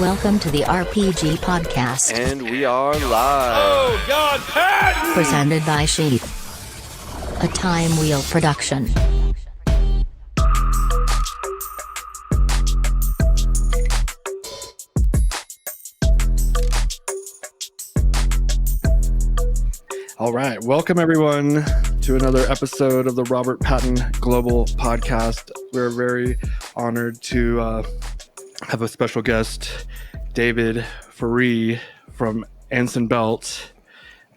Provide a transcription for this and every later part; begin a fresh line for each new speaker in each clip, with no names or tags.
Welcome to the RPG Podcast.
And we are live.
Oh, God, Patton!
Presented by SHEATH. A Time Wheel production.
All right. Welcome, everyone, to another episode of the Robert Patton Global Podcast. We're very honored to have a special guest, David Ferree from Anson Belt.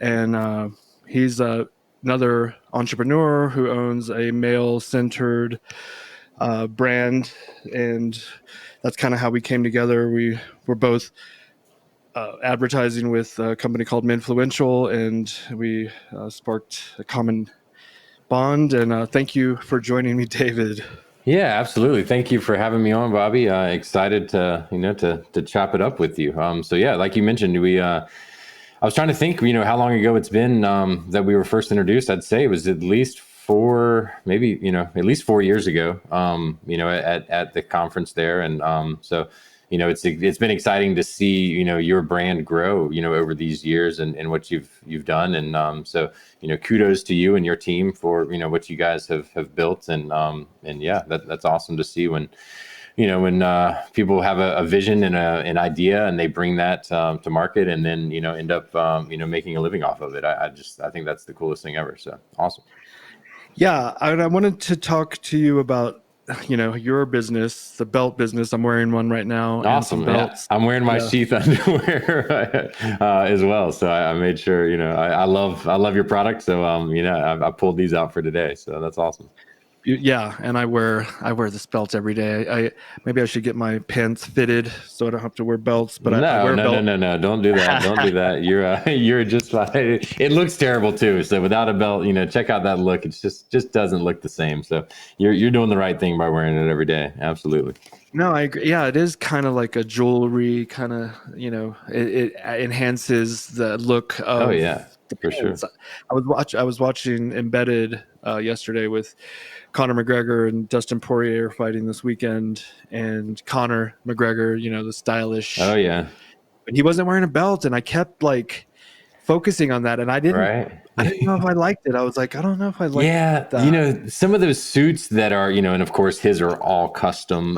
And he's another entrepreneur who owns a male-centered brand. And that's kind of how we came together. We were both advertising with a company called Minfluential, and we sparked a common bond. And thank you for joining me, David.
Yeah, absolutely. Thank you for having me on, Bobby. Excited to chop it up with you. So yeah, like you mentioned, I was trying to think, how long ago it's been that we were first introduced. I'd say it was at least 4 years ago. At the conference there, and so. It's been exciting to see, your brand grow, over these years and what you've done. And so, kudos to you and your team for, what you guys have built. And yeah, that's awesome to see when people have a vision and an idea and they bring that to market and then, end up, making a living off of it. I think that's the coolest thing ever. So awesome.
Yeah. I wanted to talk to you about your business, the belt business. I'm wearing one right now.
Awesome. Yeah. I'm wearing my SHEATH underwear as well. So I made sure, I love your product. So, I pulled these out for today. So that's awesome.
Yeah. And I wear this belt every day. Maybe I should get my pants fitted so I don't have to wear belts, but I wear a belt.
No. Don't do that. Don't do that. You're just like, it looks terrible too. So without a belt, check out that look. It just doesn't look the same. So you're doing the right thing by wearing it every day. Absolutely.
No, I agree. Yeah, it is kind of like a jewelry kind of, it enhances the look of.
Oh yeah, for sure.
I was watching Embedded yesterday with Conor McGregor and Dustin Poirier fighting this weekend, and Conor McGregor, the stylish.
Oh yeah.
But he wasn't wearing a belt, and I kept focusing on that, and I didn't.
Right.
I didn't know if I liked it. I was like, I don't know if I liked that.
Some of those suits that are, and of course his are all custom,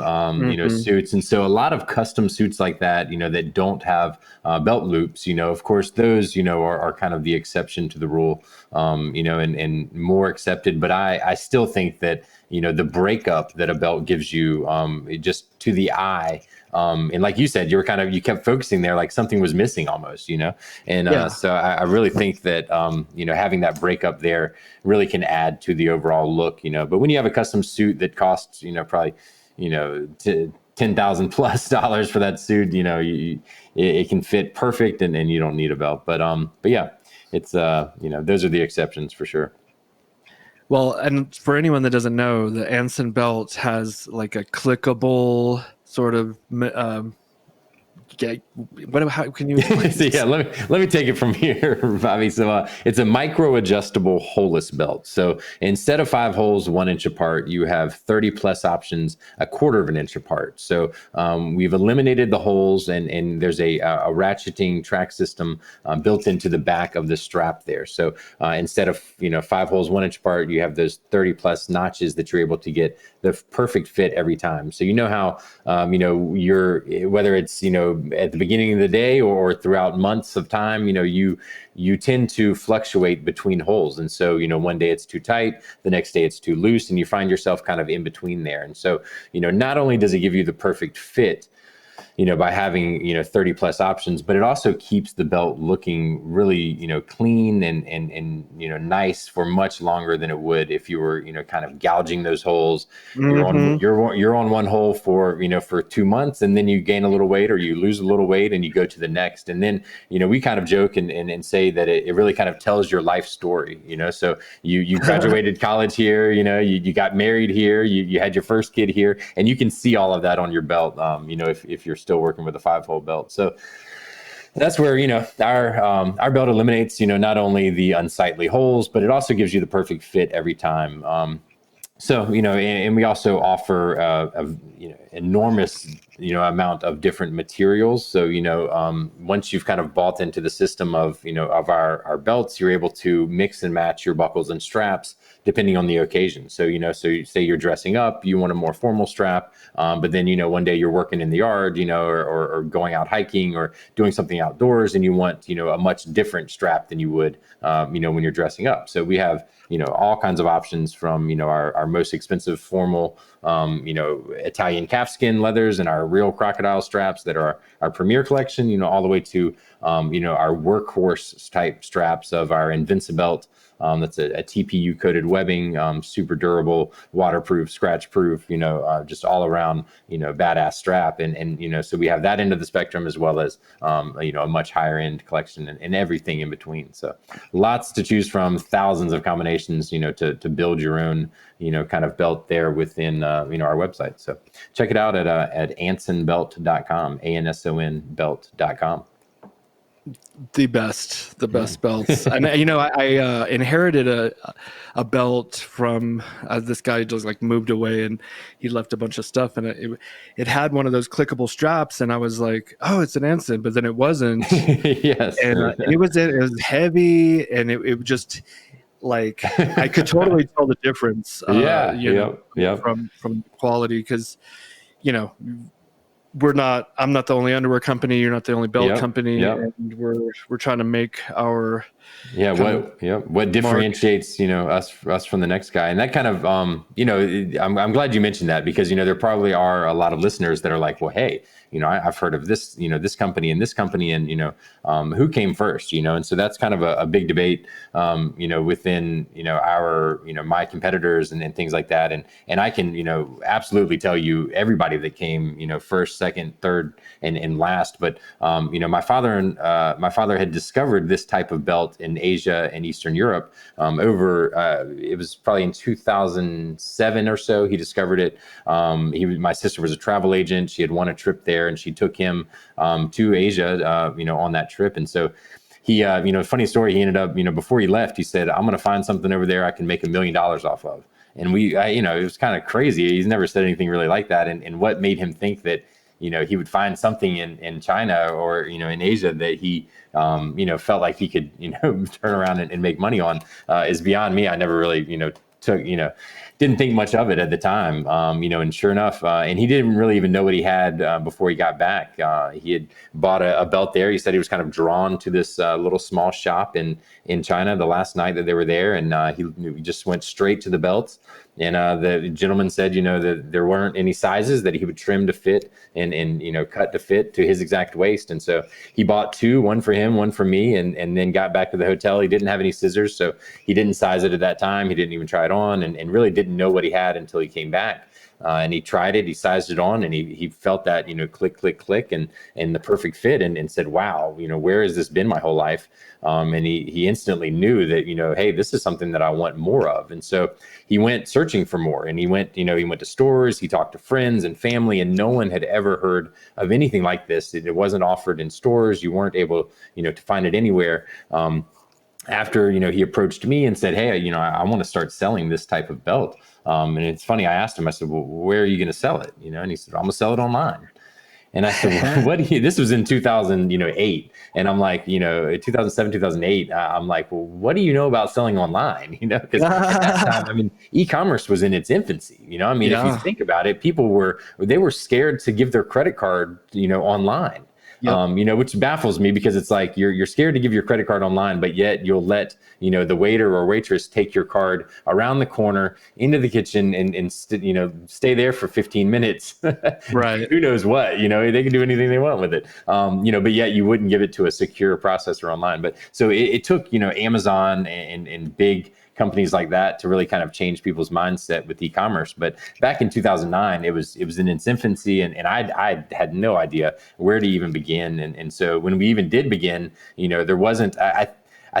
suits. And so a lot of custom suits like that, that don't have belt loops, of course, those, are kind of the exception to the rule, and more accepted. But I still think that, the breakup that a belt gives you, just to the eye, and like you said, you kept focusing there, like something was missing almost, and so I really think that, having that breakup there really can add to the overall look, but when you have a custom suit that costs, probably, $10,000 plus for that suit, it can fit perfect and you don't need a belt, but yeah, it's, those are the exceptions for sure.
Well, and for anyone that doesn't know, the Anson Belt has like a clickable sort of how can you explain
so yeah, let me take it from here, Bobby. So it's a micro adjustable holeless belt. So instead of 5 holes 1 inch apart, you have 30 plus options 1/4 of an inch apart. So we've eliminated the holes, and there's a ratcheting track system built into the back of the strap there. So instead of 5 holes 1 inch apart, you have those 30 plus notches that you're able to get the perfect fit every time. So how you're, whether it's at the beginning of the day or throughout months of time, you tend to fluctuate between holes. And so, one day it's too tight, the next day it's too loose, and you find yourself kind of in between there. And so, not only does it give you the perfect fit, by having, 30 plus options, but it also keeps the belt looking really, clean and nice for much longer than it would if you were, kind of gouging those holes.
Mm-hmm.
You're on one hole for 2 months, and then you gain a little weight or you lose a little weight and you go to the next. And then, we kind of joke and say that it really kind of tells your life story, so you graduated college here, you got married here, you had your first kid here, and you can see all of that on your belt, if you're still working with a 5-hole belt. So that's where, our belt eliminates, not only the unsightly holes, but it also gives you the perfect fit every time. So, and we also offer, enormous amount of different materials. So, once you've kind of bought into the system of, of our belts, you're able to mix and match your buckles and straps depending on the occasion. So, so you say you're dressing up, you want a more formal strap, but then, one day you're working in the yard, or going out hiking or doing something outdoors, and you want, a much different strap than you would, when you're dressing up. So we have, all kinds of options from, our most expensive formal, Italian calfskin leathers and our real crocodile straps that are our premier collection, all the way to, our workhorse type straps of our Invincibelt. That's a TPU coated webbing, super durable, waterproof, scratch proof, just all around, badass strap. And so we have that end of the spectrum as well as, a much higher end collection and everything in between. So lots to choose from, thousands of combinations, to build your own, kind of belt there within, our website. So check it out at ansonbelt.com, ANSON belt.com.
The best belts. And I inherited a belt from this guy who just like moved away, and he left a bunch of stuff, and it had one of those clickable straps, and I was like, oh, it's an Anson, but then it wasn't.
Yes.
And it was heavy, and it just like I could totally tell the difference. From the quality, because I'm not the only underwear company. You're not the only belt company. And we're trying to make our
what differentiates us from the next guy. And that kind of I'm glad you mentioned that, because there probably are a lot of listeners that are like, well, hey, I've heard of this this company and this company, and who came first, and so that's kind of a big debate within our my competitors and things like that, and I can absolutely tell you everybody that came first, second, third, and last. But my father had discovered this type of belt in Asia and Eastern Europe it was probably in 2007 or so. He discovered it. My sister was a travel agent. She had won a trip there, and she took him to Asia on that trip. And so he funny story, he ended up before he left, he said, I'm going to find something over there I can make $1 million off of. And it was kind of crazy. He's never said anything really like that. And what made him think that he would find something in China or in Asia that he felt like he could turn around and make money on is beyond me. I never really didn't think much of it at the time, and sure enough, and he didn't really even know what he had before he got back. He had bought a belt there. He said he was kind of drawn to this little small shop in China the last night that they were there, and he just went straight to the belts. And the gentleman said, that there weren't any sizes that he would trim to fit and cut to fit to his exact waist. And so he bought two, one for him, one for me, and then got back to the hotel. He didn't have any scissors, so he didn't size it at that time. He didn't even try it on, and really didn't know what he had until he came back. And he tried it, he sized it on, and he felt that, click, click, click, and the perfect fit, and said, wow, where has this been my whole life? And he instantly knew that, hey, this is something that I want more of. And so he went searching for more, and he went to stores, he talked to friends and family, and no one had ever heard of anything like this. It wasn't offered in stores. You weren't able, to find it anywhere. After, he approached me and said, hey, I want to start selling this type of belt. And it's funny, I asked him, I said, well, where are you going to sell it? And he said, I'm going to sell it online. And I said, well, this was in 2008. And I'm like, 2007, 2008, I'm like, well, what do you know about selling online? Because at that time, e-commerce was in its infancy. If you think about it, they were scared to give their credit card, online. Yep. Which baffles me, because it's like you're scared to give your credit card online, but yet you'll let the waiter or waitress take your card around the corner into the kitchen and stay there for 15 minutes.
Right.
Who knows what? They can do anything they want with it. But yet you wouldn't give it to a secure processor online. But so it took Amazon and big companies like that to really kind of change people's mindset with e-commerce. But back in 2009, it was in its infancy, and I had no idea where to even begin. And so when we even did begin, there wasn't, I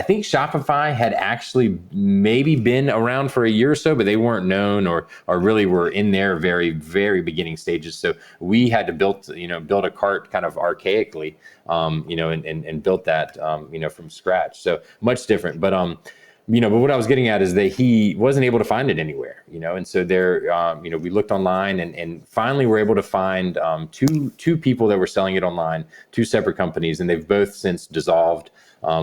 think Shopify had actually maybe been around for a year or so, but they weren't known or really were in their very, very beginning stages. So we had to build a cart kind of archaically, and built that, from scratch. So much different. But but what I was getting at is that he wasn't able to find it anywhere, and so there, we looked online and finally were able to find two people that were selling it online, two separate companies, and they've both since dissolved.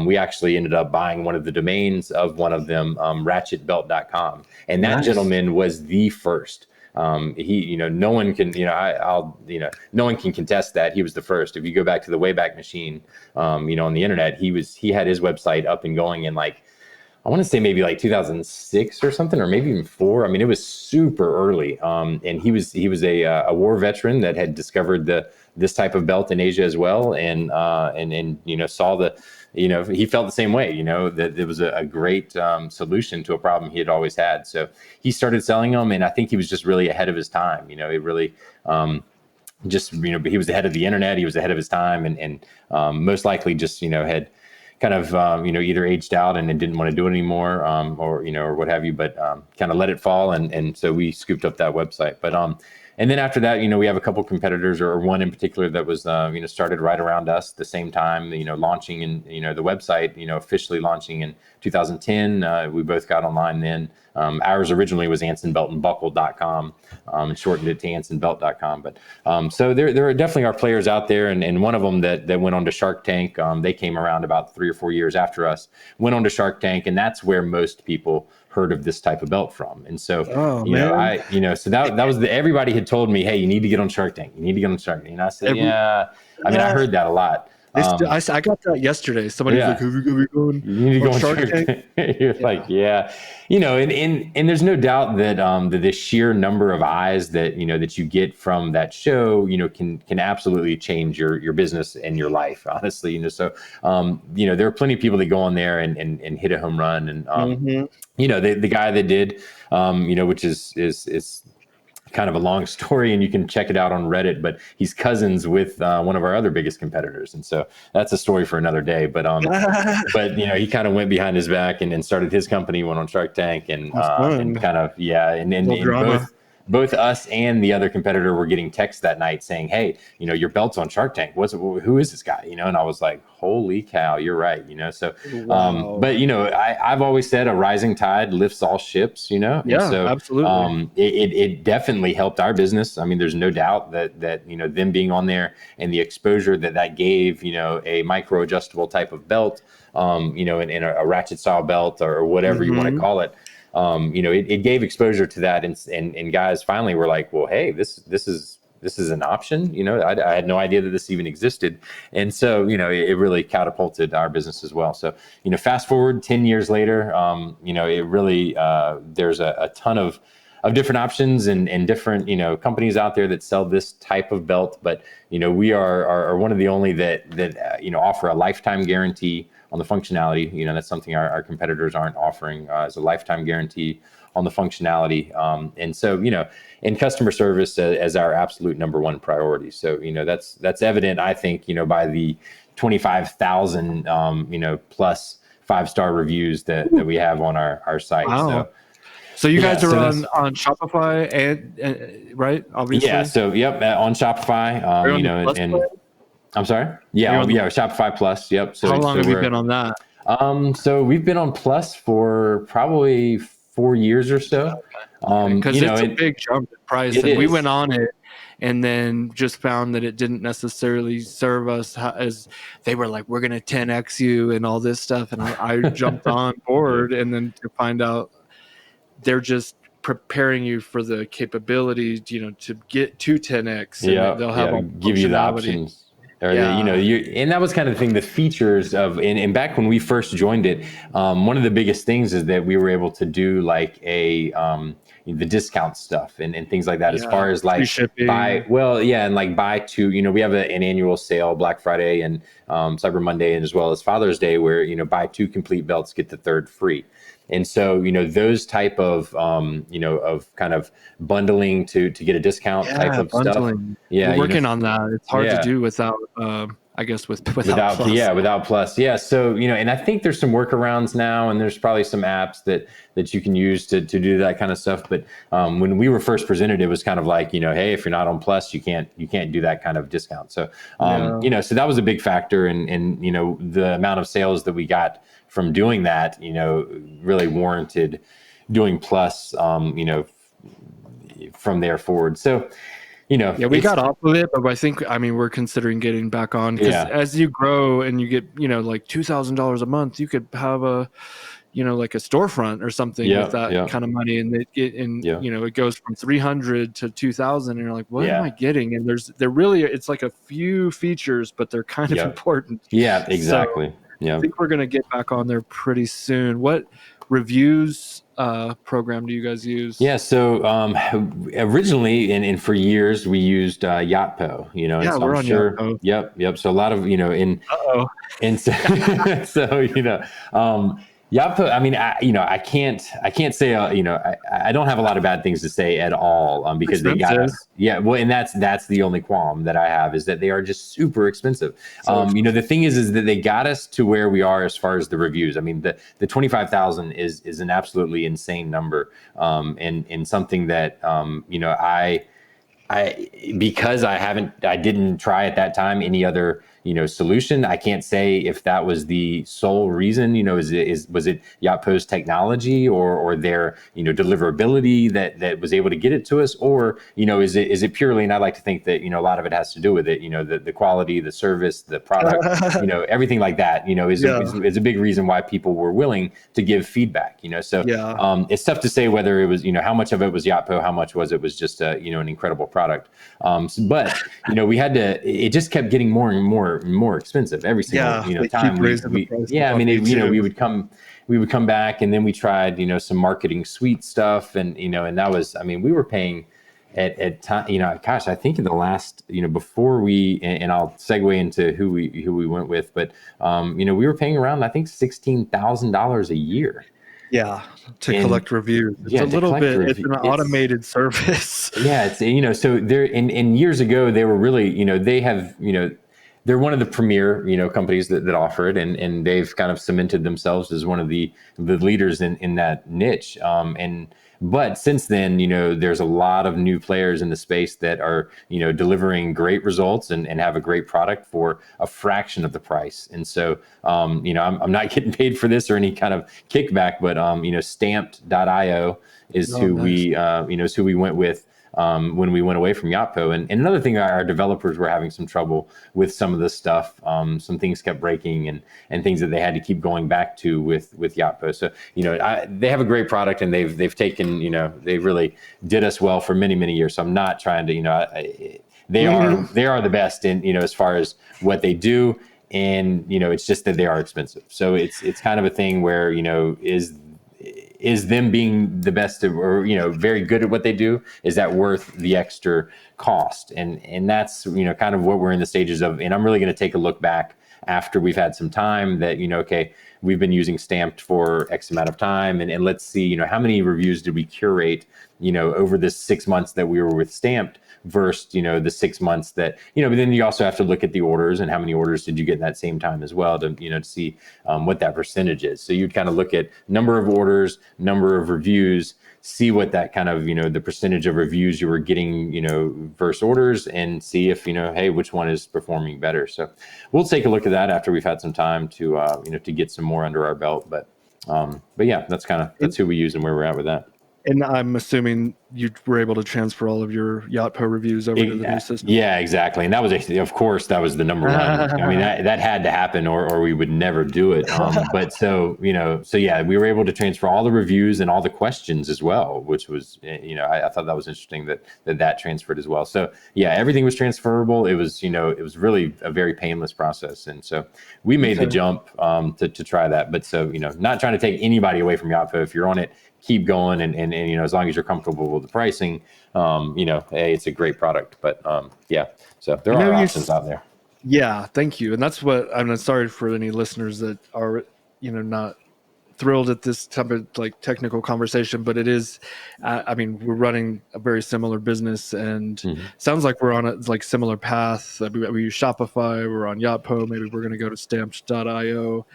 We actually ended up buying one of the domains of one of them, ratchetbelt.com, and that gentleman was the first. No one can, no one can contest that he was the first. If you go back to the Wayback Machine, on the internet, he had his website up and going in I want to say maybe 2006 or something, or maybe even 4. I mean, it was super early. And he was a war veteran that had discovered this type of belt in Asia as well, and saw he felt the same way, that it was a great solution to a problem he had always had. So he started selling them, and I think he was just really ahead of his time. It really he was ahead of the internet. He was ahead of his time, and most likely just had kind of either aged out and didn't want to do it anymore, or what have you, but kind of let it fall, and so we scooped up that website. But and then after that, we have a couple competitors, or one in particular that was started right around us the same time, launching, and the website officially launching in 2010. We both got online then. Ours originally was AnsonBeltandBuckle.com, and shortened it to AnsonBelt.com. But so there definitely are players out there, and one of them that went on to Shark Tank. They came around about 3 or 4 years after us, went on to Shark Tank, and that's where most people heard of this type of belt from. And so, so that was everybody had told me, hey, you need to get on Shark Tank. You need to get on Shark Tank. And I said, I heard that a a lot.
I got that yesterday. Somebody was like, "Have you going?
You need to go on Shark Tank." You're like, and there's no doubt that the sheer number of eyes that that you get from that show, can absolutely change your business and your life. Honestly, so there are plenty of people that go on there and hit a home run, and the guy that did, which is kind of a long story, and you can check it out on Reddit, but he's cousins with one of our other biggest competitors. And so that's a story for another day. But he kind of went behind his back and started his company, went on Shark Tank, and kind of, and both us and the other competitor were getting texts that night saying, hey, your belt's on Shark Tank. Who is this guy? And I was like, holy cow, you're right. So, wow. But I've always said a rising tide lifts all ships, Yeah, and so, absolutely. It definitely helped our business. I mean, there's no doubt that them being on there and the exposure that gave, a micro adjustable type of belt, in a ratchet style belt or whatever you want to call it. It gave exposure to that, and guys finally were like, well, hey, this is an option. I had no idea that this even existed. And so, it really catapulted our business as well. So, fast forward 10 years later, it really, there's a ton of different options and different, companies out there that sell this type of belt. But, we are one of the only that offer a lifetime guarantee on the functionality. That's something our competitors aren't offering, as a lifetime guarantee on the functionality. And so, and customer service as our absolute number one priority. So, that's evident, I think, by the 25,000, plus 5-star reviews that we have on our site.
Wow. So you guys are on Shopify and right? Obviously.
Yeah. So on Shopify, and I'm sorry. Yeah. Shopify Plus. Yep. So
how long have you been on that?
So we've been on Plus for probably 4 years or so.
Because it's a big jump in price, and we went on it and then just found that it didn't necessarily serve us as they were like, we're going to 10x you and all this stuff. And I jumped on board, and then to find out they're just preparing you for the capability, to get to 10x. And they'll have
give you the options. Or and that was kind of the thing, the features of, and back when we first joined it, one of the biggest things is that we were able to do the discount stuff and things like that, as far as buy two, we have an annual sale, Black Friday and Cyber Monday, and as well as Father's Day, where, buy 2 complete belts, get the third free. And so, those type of, of kind of bundling to get a discount type of
bundling
stuff. Yeah.
We're working on that. It's hard to do without I guess without Plus.
Without Plus. Yeah. So, and I think there's some workarounds now, and there's probably some apps that you can use to do that kind of stuff. But when we were first presented, it was kind of like, hey, if you're not on Plus, you can't do that kind of discount. So, so that was a big factor. And the amount of sales that we got from doing that, really warranted doing Plus, from there forward. So,
we got off of it, but I mean, we're considering getting back on, because as you grow and you get, like $2,000 a month, you could have a, like a storefront or something with that kind of money, and it goes from 300 to 2,000, and you're like, what am I getting? And it's like a few features, but they're kind of important.
Yeah, exactly.
So I think we're going to get back on there pretty soon. What reviews program do you guys use?
Yeah, so originally and for years we used Yotpo,
so we're on Yotpo.
Yep. So a lot of, and so Yotpo, I mean, I can't say, I don't have a lot of bad things to say at all, because they got us. Yeah. Well, and that's the only qualm that I have, is that they are just super expensive. The thing is that they got us to where we are as far as the reviews. I mean, the 25,000 is an absolutely insane number. And something that, because I didn't try at that time any other, solution. I can't say if that was the sole reason, was it Yotpo's technology or their, deliverability that was able to get it to us, or, is it purely, and I like to think that, a lot of it has to do with it, the quality, the service, the product, everything like that, is a big reason why people were willing to give feedback, so it's tough to say whether it was, how much of it was Yotpo, how much was just an incredible product. But, we had to, it just kept getting more and more expensive every single time. We would come back, and then we tried some marketing suite stuff, and and that was, I mean, we were paying at time, I think in the last, before we, and I'll segue into who we went with, but we were paying around, I think, $16,000 a year.
Yeah, to collect reviews. It's a little bit. It's an automated service.
Yeah, it's so there. And years ago, they were really, they have, they're one of the premier, companies that offer it, and they've kind of cemented themselves as one of the leaders in that niche. But since then, there's a lot of new players in the space that are, delivering great results and have a great product for a fraction of the price. And so, I'm not getting paid for this or any kind of kickback, but, stamped.io is who we went with. When we went away from Yotpo. And another thing, our developers were having some trouble with some of the stuff. Some things kept breaking and things that they had to keep going back to with Yotpo. So, they have a great product, and they've taken, they really did us well for many, many years. So I'm not trying to, they are the best in, as far as what they do. And, it's just that they are expensive. So it's kind of a thing where, is them being the best or very good at what they do, is that worth the extra cost? And that's kind of what we're in the stages of. And I'm really going to take a look back after we've had some time that okay, we've been using Stamped for X amount of time, and let's see how many reviews did we curate over the 6 months that we were with Stamped versus the 6 months that but then you also have to look at the orders and how many orders did you get in that same time as well to to see what that percentage is. So you'd kind of look at number of orders, number of reviews, see what that kind of the percentage of reviews you were getting versus orders, and see if hey, which one is performing better. So we'll take a look at that after we've had some time to to get some more under our belt. But yeah, that's who we use and where we're at with that.
And I'm assuming you were able to transfer all of your Yotpo reviews over to the new system.
Yeah, exactly. And that was, of course, that was the number one. I mean, that had to happen, or we would never do it. But so yeah, we were able to transfer all the reviews and all the questions as well, which was, I thought that was interesting that transferred as well. So yeah, everything was transferable. It was, it was really a very painless process. And so we made the jump to try that. But so, not trying to take anybody away from Yotpo. If you're on it, keep going, and as long as you're comfortable with the pricing, hey, it's a great product. But yeah, so there are options out there.
Yeah, thank you. And that's what I'm sorry for any listeners that are not thrilled at this type of like technical conversation, but it is, I mean, we're running a very similar business, and sounds like we're on a like similar path. We use Shopify, we're on Yotpo, maybe we're going to go to Stamped.io,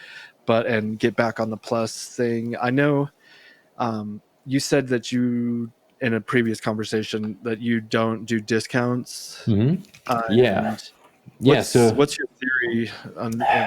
and get back on the Plus thing. I know you said that you, in a previous conversation, that you don't do discounts.
Yeah.
What's your theory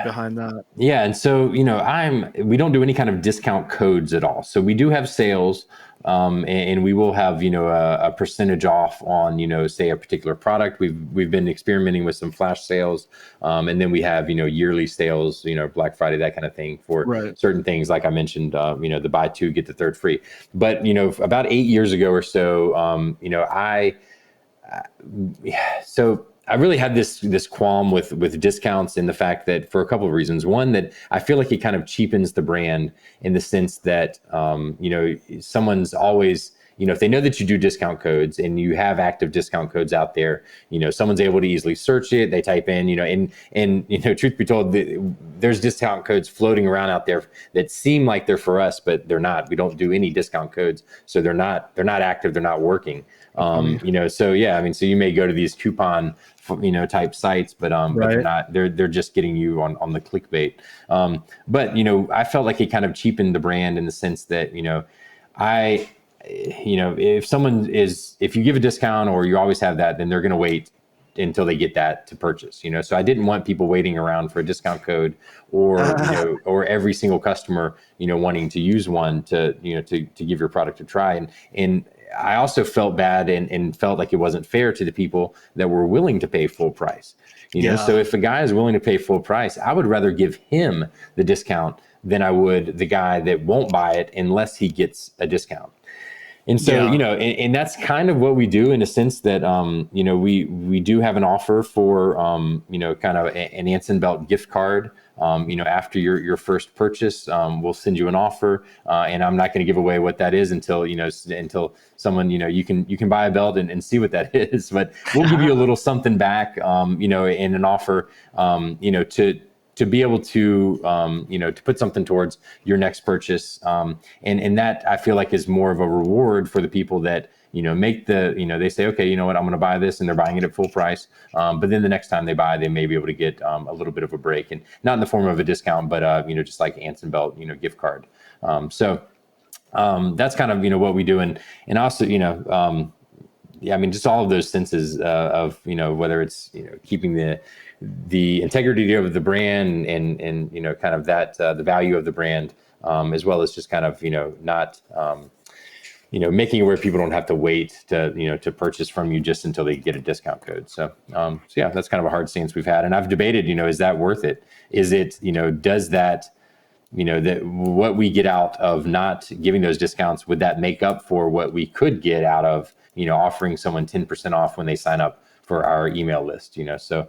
behind that?
Yeah, and so we don't do any kind of discount codes at all. So we do have sales, and we will have a percentage off on say a particular product. We've been experimenting with some flash sales, and then we have yearly sales, Black Friday, that kind of thing for certain things. Like I mentioned, the buy two get the third free. But about 8 years ago or so, I really had this qualm with discounts, in the fact that, for a couple of reasons. One, that I feel like it kind of cheapens the brand, in the sense that someone's always, if they know that you do discount codes and you have active discount codes out there, someone's able to easily search it. They type in, and truth be told, there's discount codes floating around out there that seem like they're for us, but they're not. We don't do any discount codes, so they're not active. They're not working. So you may go to these coupon, type sites, but they're not. They're just getting you on the clickbait. But I felt like it kind of cheapened the brand, in the sense that if you give a discount, or you always have that, then they're going to wait until they get that to purchase. So I didn't want people waiting around for a discount code, or or every single customer wanting to use one to give your product a try. And I also felt bad and felt like it wasn't fair to the people that were willing to pay full price. So if a guy is willing to pay full price, I would rather give him the discount than I would the guy that won't buy it unless he gets a discount. And so, and that's kind of what we do, in a sense that, we do have an offer for, kind of an Anson Belt gift card. After your first purchase, we'll send you an offer, and I'm not going to give away what that is until someone, you can buy a belt and see what that is, but we'll give you a little something back, in an offer, to be able to, to put something towards your next purchase. And that, I feel like, is more of a reward for the people that, make they say, okay, you know what, I'm going to buy this, and they're buying it at full price. But then the next time they buy, they may be able to get a little bit of a break, and not in the form of a discount, but, just like Anson Belt, gift card. So that's kind of, what we do. And also, just all of those senses of, whether it's, keeping the integrity of the brand, and kind of that the value of the brand, as well as just kind of not making it where people don't have to wait to purchase from you just until they get a discount code. So yeah, that's kind of a hard stance we've had, and I've debated, is that worth it? Is it, does that, that what we get out of not giving those discounts, would that make up for what we could get out of offering someone 10% off when they sign up for our email list? So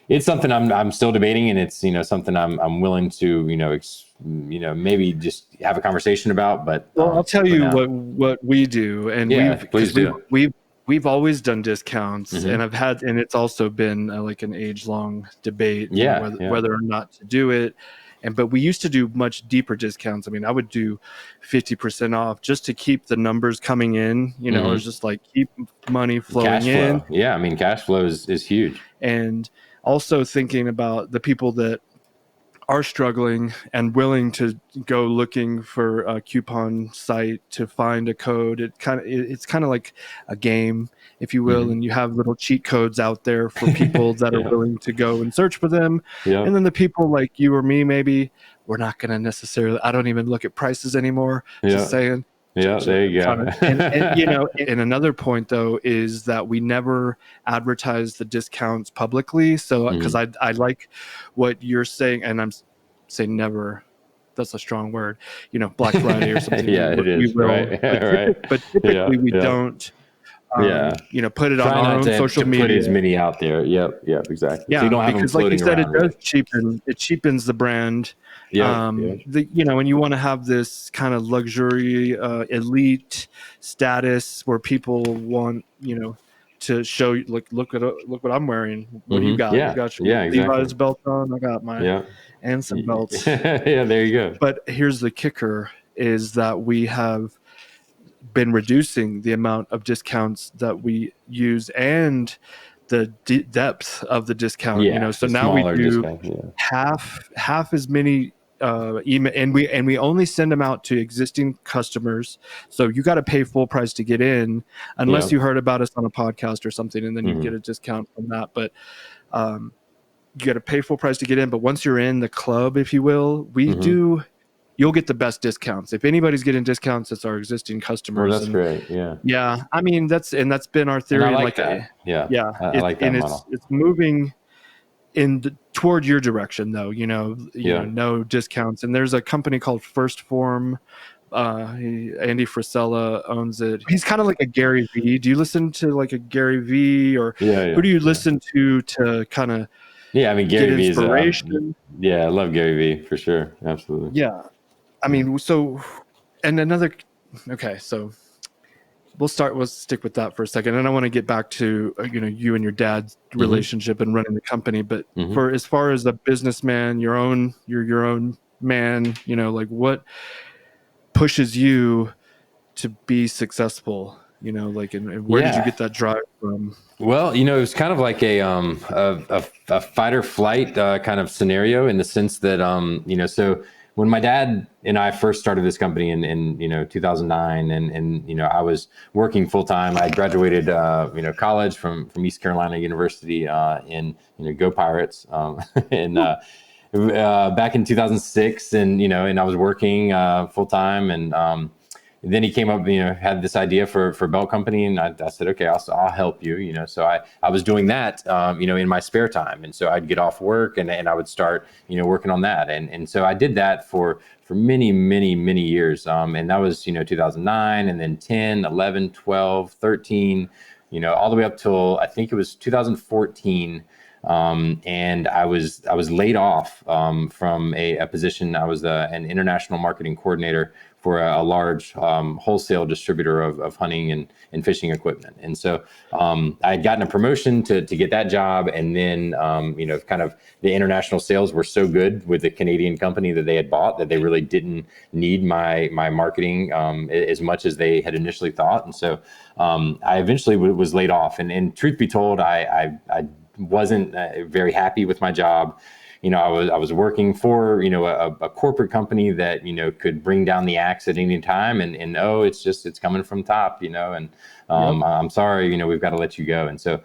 it's something I'm still debating, and it's something I'm willing to maybe just have a conversation about. But
I'll tell you what we do, and we've always done discounts, and and it's also been like an age-long debate, whether or not to do it. But we used to do much deeper discounts. I mean, I would do 50% off just to keep the numbers coming in. It was just like keep money flowing in.
Yeah, I mean, cash flow is huge.
And also thinking about the people that are struggling and willing to go looking for a coupon site to find a code. It's kind of like a game, if you will, and you have little cheat codes out there for people that are willing to go and search for them. And then the people like you or me, maybe we're not going to necessarily, I don't even look at prices anymore, just saying.
Yeah, there you go.
And another point though is that we never advertise the discounts publicly. So because I like what you're saying, and I'm saying never. That's a strong word. Black Friday or something.
It is.
But typically we don't. Put it on our own social media.
Put as many out there. Yep, exactly.
Yeah,
so you don't have
because
them
like you said,
around,
it cheapens the brand. And you want to have this kind of luxury, elite status where people want, to show you, look what I'm wearing. What do you got?
Yeah.
You got your
Yeah, exactly.
Levi's belt on. I got my Anson belts.
Yeah, there you go.
But here's the kicker is that we have been reducing the amount of discounts that we use and the depth of the discount, so now we do half as many email, and we only send them out to existing customers. So you got to pay full price to get in, unless you heard about us on a podcast or something, and then you get a discount from that. But you got to pay full price to get in. But once you're in the club, if you will, you'll get the best discounts. If anybody's getting discounts, it's our existing customers.
Well, that's great. Yeah.
Yeah. I mean, that's been our theory.
And I like that. I like that model.
It's moving toward your direction though, no discounts. And there's a company called First Form. Andy Frisella owns it. He's kind of like a Gary V. Do you listen to like a Gary V, or who do you listen to kind of
I mean, Gary V is
inspiration?
I love Gary V for sure. Absolutely.
Yeah. I mean, so we'll stick with that for a second. And I want to get back to, you and your dad's relationship and running the company. But for as far as a businessman, you're your own man, like what pushes you to be successful, and where did you get that drive from?
Well, it was kind of like a fight or flight kind of scenario, in the sense that, so when my dad and I first started this company in 2009, and I was working full time. I graduated college from East Carolina University in Go Pirates, and back in 2006, and I was working full time, and then he came up, had this idea for Belt Company, and I said, okay, I'll help you, So I was doing that, in my spare time, and so I'd get off work and I would start, working on that, and so I did that for many, many, many years, and that was 2009, and then 10, 11, 12, 13, all the way up till I think it was 2014. And I was laid off from a position. I was an international marketing coordinator for a large wholesale distributor of hunting and fishing equipment. And so I had gotten a promotion to get that job. And then, kind of the international sales were so good with the Canadian company that they had bought that they really didn't need my marketing as much as they had initially thought. And so I eventually was laid off. And truth be told, I wasn't very happy with my job. I was working for, a corporate company that, could bring down the axe at any time, and it's coming from top, and I'm sorry, we've got to let you go. And so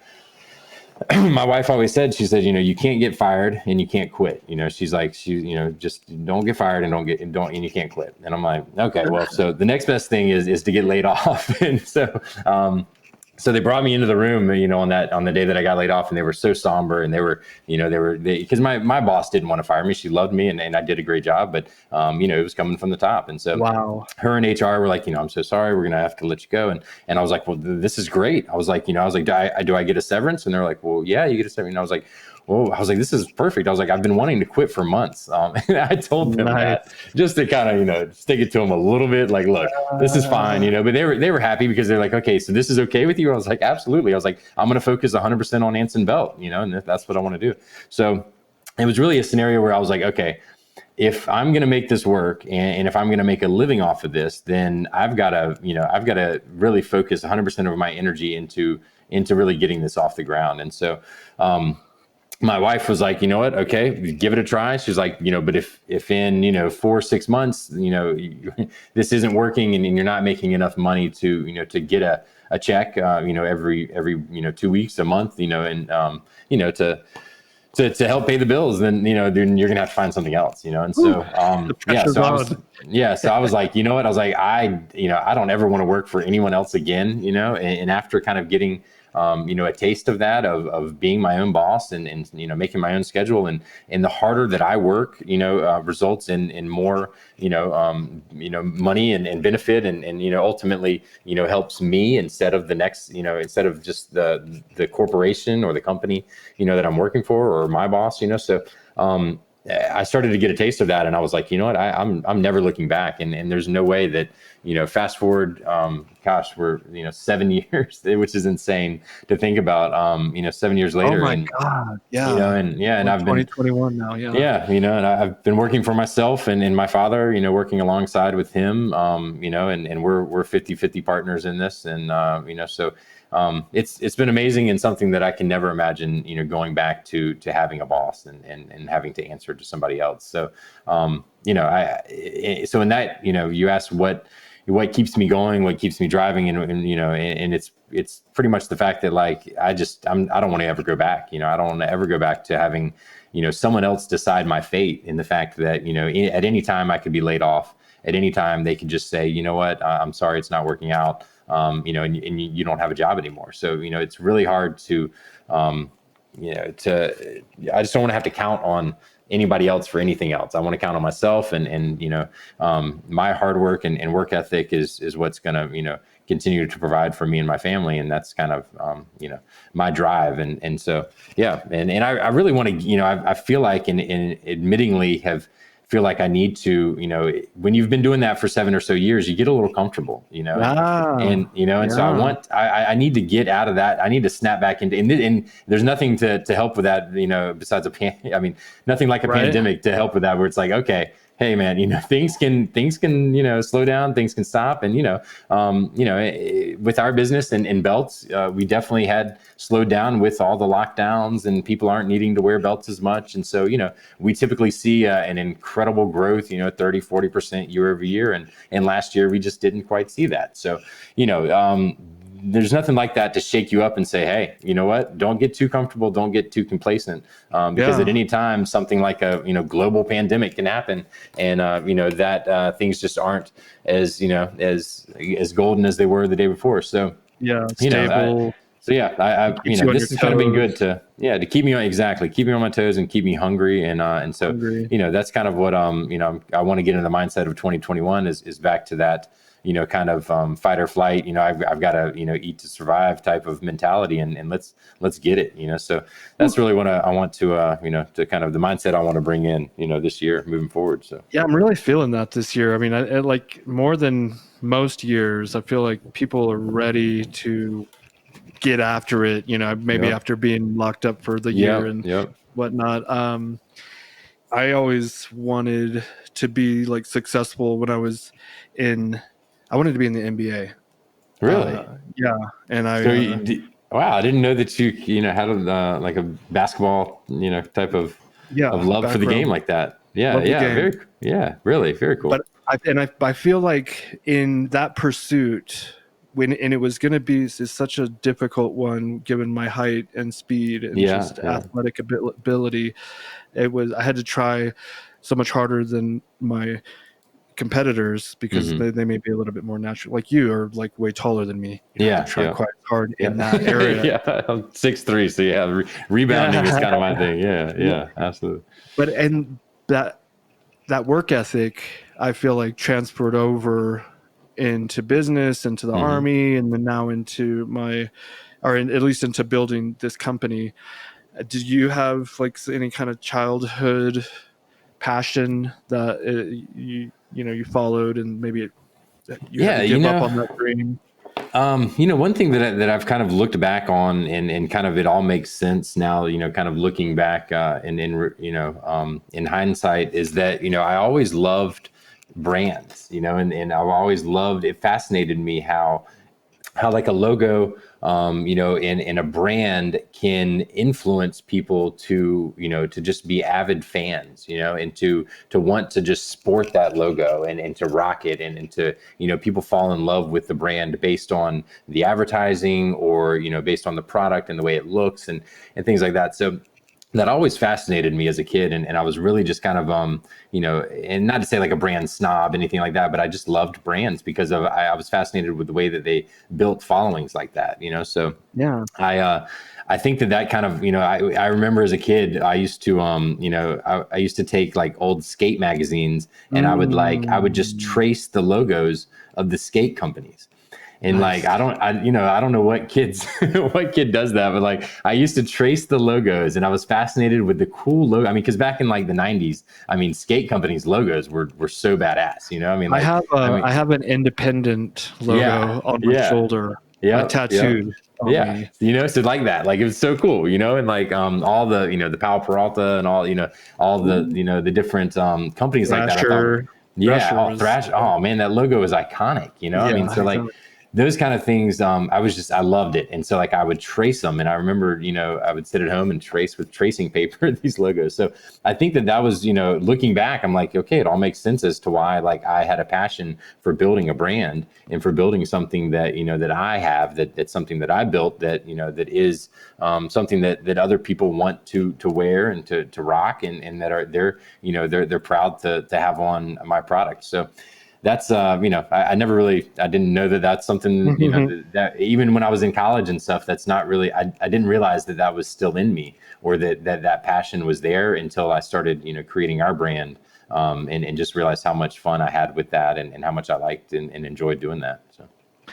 my wife always said, she said, you can't get fired and you can't quit. She's like, just don't get fired and you can't quit. And I'm like, okay, well, so the next best thing is to get laid off. And so they brought me into the room, on the day that I got laid off, and they were so somber, and they were because my boss didn't want to fire me. She loved me, and I did a great job, but it was coming from the top. And so her and HR were like, I'm so sorry, we're going to have to let you go. And I was like, well, this is great. I was like, do I get a severance? And they're like, well, yeah, you get a severance. And I was like, oh, I was like, this is perfect. I was like, I've been wanting to quit for months. And I told them that just to kind of, stick it to them a little bit. Like, look, this is fine, but they were happy because they're like, okay, so this is okay with you? I was like, absolutely. I was like, I'm going to focus 100% on Anson Belt, and that's what I want to do. So it was really a scenario where I was like, okay, if I'm going to make this work and if I'm going to make a living off of this, then I've got to really focus 100% of my energy into really getting this off the ground. And so, my wife was like, you know what? Okay, give it a try. She's like, but if in, 4 or 6 months, this isn't working and you're not making enough money to get a check, every 2 weeks, a month, and, to help pay the bills, then then you're gonna have to find something else, and so so I was like, you know what? I was like, I don't ever want to work for anyone else again, and after kind of getting a taste of that, of being my own boss and making my own schedule, and the harder that I work, results in more, money and benefit, and ultimately, helps me instead of the next, instead of just the corporation or the company, that I'm working for, or my boss, so I started to get a taste of that, and I was like, you know what, I'm never looking back, and there's no way that, fast forward, gosh, we're 7 years, which is insane to think about, 7 years
Oh
later,
my
and
God. Yeah.
and
We're
I've been
2021 now. Yeah.
yeah, and I've been working for myself and my father, working alongside with him, and we're 50-50 partners in this. And, so it's been amazing, and something that I can never imagine, going back to having a boss and having to answer to somebody else. So, so in that, you asked what keeps me going, what keeps me driving, and it's pretty much the fact that, like, I don't want to ever go back. I don't want to ever go back to having, someone else decide my fate, in the fact that, at any time I could be laid off. At any time they could just say, you know what, I'm sorry, it's not working out, and you don't have a job anymore. So, it's really hard to, I just don't want to have to count on anybody else for anything else. I want to count on myself, and my hard work and work ethic is what's going to, continue to provide for me and my family. And that's kind of, my drive. And so, yeah. And I really want to, I feel like, and admittingly feel like I need to, when you've been doing that for 7 or so years, you get a little comfortable, and so I need to get out of that. I need to snap back into, and there's nothing to help with that, besides nothing like a pandemic to help with that, where it's like, okay, hey man, things can, slow down, things can stop. And, with our business and belts, we definitely had slowed down with all the lockdowns, and people aren't needing to wear belts as much. And so, we typically see an incredible growth, 30-40% year over year. And last year we just didn't quite see that. So, there's nothing like that to shake you up and say, hey, you know what, don't get too comfortable, don't get too complacent, because at any time something like a global pandemic can happen, and that things just aren't as as golden as they were the day before. So
stable.
This has kind of been good to keep me on, keep me on my toes and keep me hungry, and so that's kind of what I want to get in the mindset of 2021 is back to that, kind of fight or flight. I've got to eat to survive type of mentality, and let's get it. So that's really what I want to to kind of the mindset I want to bring in this year moving forward. So
yeah, I'm really feeling that this year. I mean, I like more than most years, I feel like people are ready to get after it, maybe after being locked up for the year and whatnot. I always wanted to be like successful when I wanted to be in the NBA.
Really?
Yeah. And
wow, I didn't know that you had like a basketball, type of love for the game like that. Yeah. Really very cool.
But I feel like in that pursuit, it was going to be such a difficult one given my height and speed and just athletic ability. I had to try so much harder than my competitors because they may be a little bit more natural. Like you are like way taller than me. You have to try quite hard in that area.
I'm 6'3", so rebounding is kind of my thing. Yeah, absolutely.
But and that work ethic, I feel like transferred over into business, into the Army, and then now into at least into building this company. Did you have like any kind of childhood passion that you followed, and maybe you had to give up on that dream?
One thing that I've kind of looked back on, and kind of it all makes sense now, kind of looking back in hindsight, is that I always loved brands, and I've always loved, it fascinated me how like a logo, in a brand can influence people to just be avid fans, and to want to just sport that logo and to rock it, and to, people fall in love with the brand based on the advertising, or, based on the product and the way it looks and things like that. So that always fascinated me as a kid. And I was really just kind of, and not to say like a brand snob, anything like that, but I just loved brands because I was fascinated with the way that they built followings like that, So yeah, I think that kind of, I remember as a kid, I used to, I used to take like old skate magazines, and I would just trace the logos of the skate companies. And
Nice.
like, I don't know what kids, what kid does that, but like, I used to trace the logos, and I was fascinated with the cool logo. I mean, because back in like the '90s, I mean, skate companies' logos were so badass. You know, I mean, like,
I have an independent logo
yeah,
on my
yeah,
shoulder,
yeah, yeah.
tattooed on
Yeah,
me.
you know, so like that, like it was so cool, you know, and like all the, you know, the Powell Peralta and all, you know, all the, you know, the different companies like that. I thought,
Thrasher,
yeah,
Thrasher
oh,
was
Thrash, oh man, that logo is iconic, you know. I mean, so like
exactly.
those kind of things, I loved it, and so like I would trace them, and I remember, you know, I would sit at home and trace with tracing paper these logos. So I think that was, you know, looking back, I'm like, okay, it all makes sense as to why like I had a passion for building a brand and for building something that, you know, that I have, that's something that I built, that, you know, that is something that other people want to wear and to rock, and that they're you know, they're proud to have on my product. So that's you know, I never really, I didn't know that that's something, you know, that even when I was in college and stuff, that's not really, I didn't realize that was still in me, or that passion was there, until I started, you know, creating our brand, and just realized how much fun I had with that, and how much I liked and enjoyed doing that. So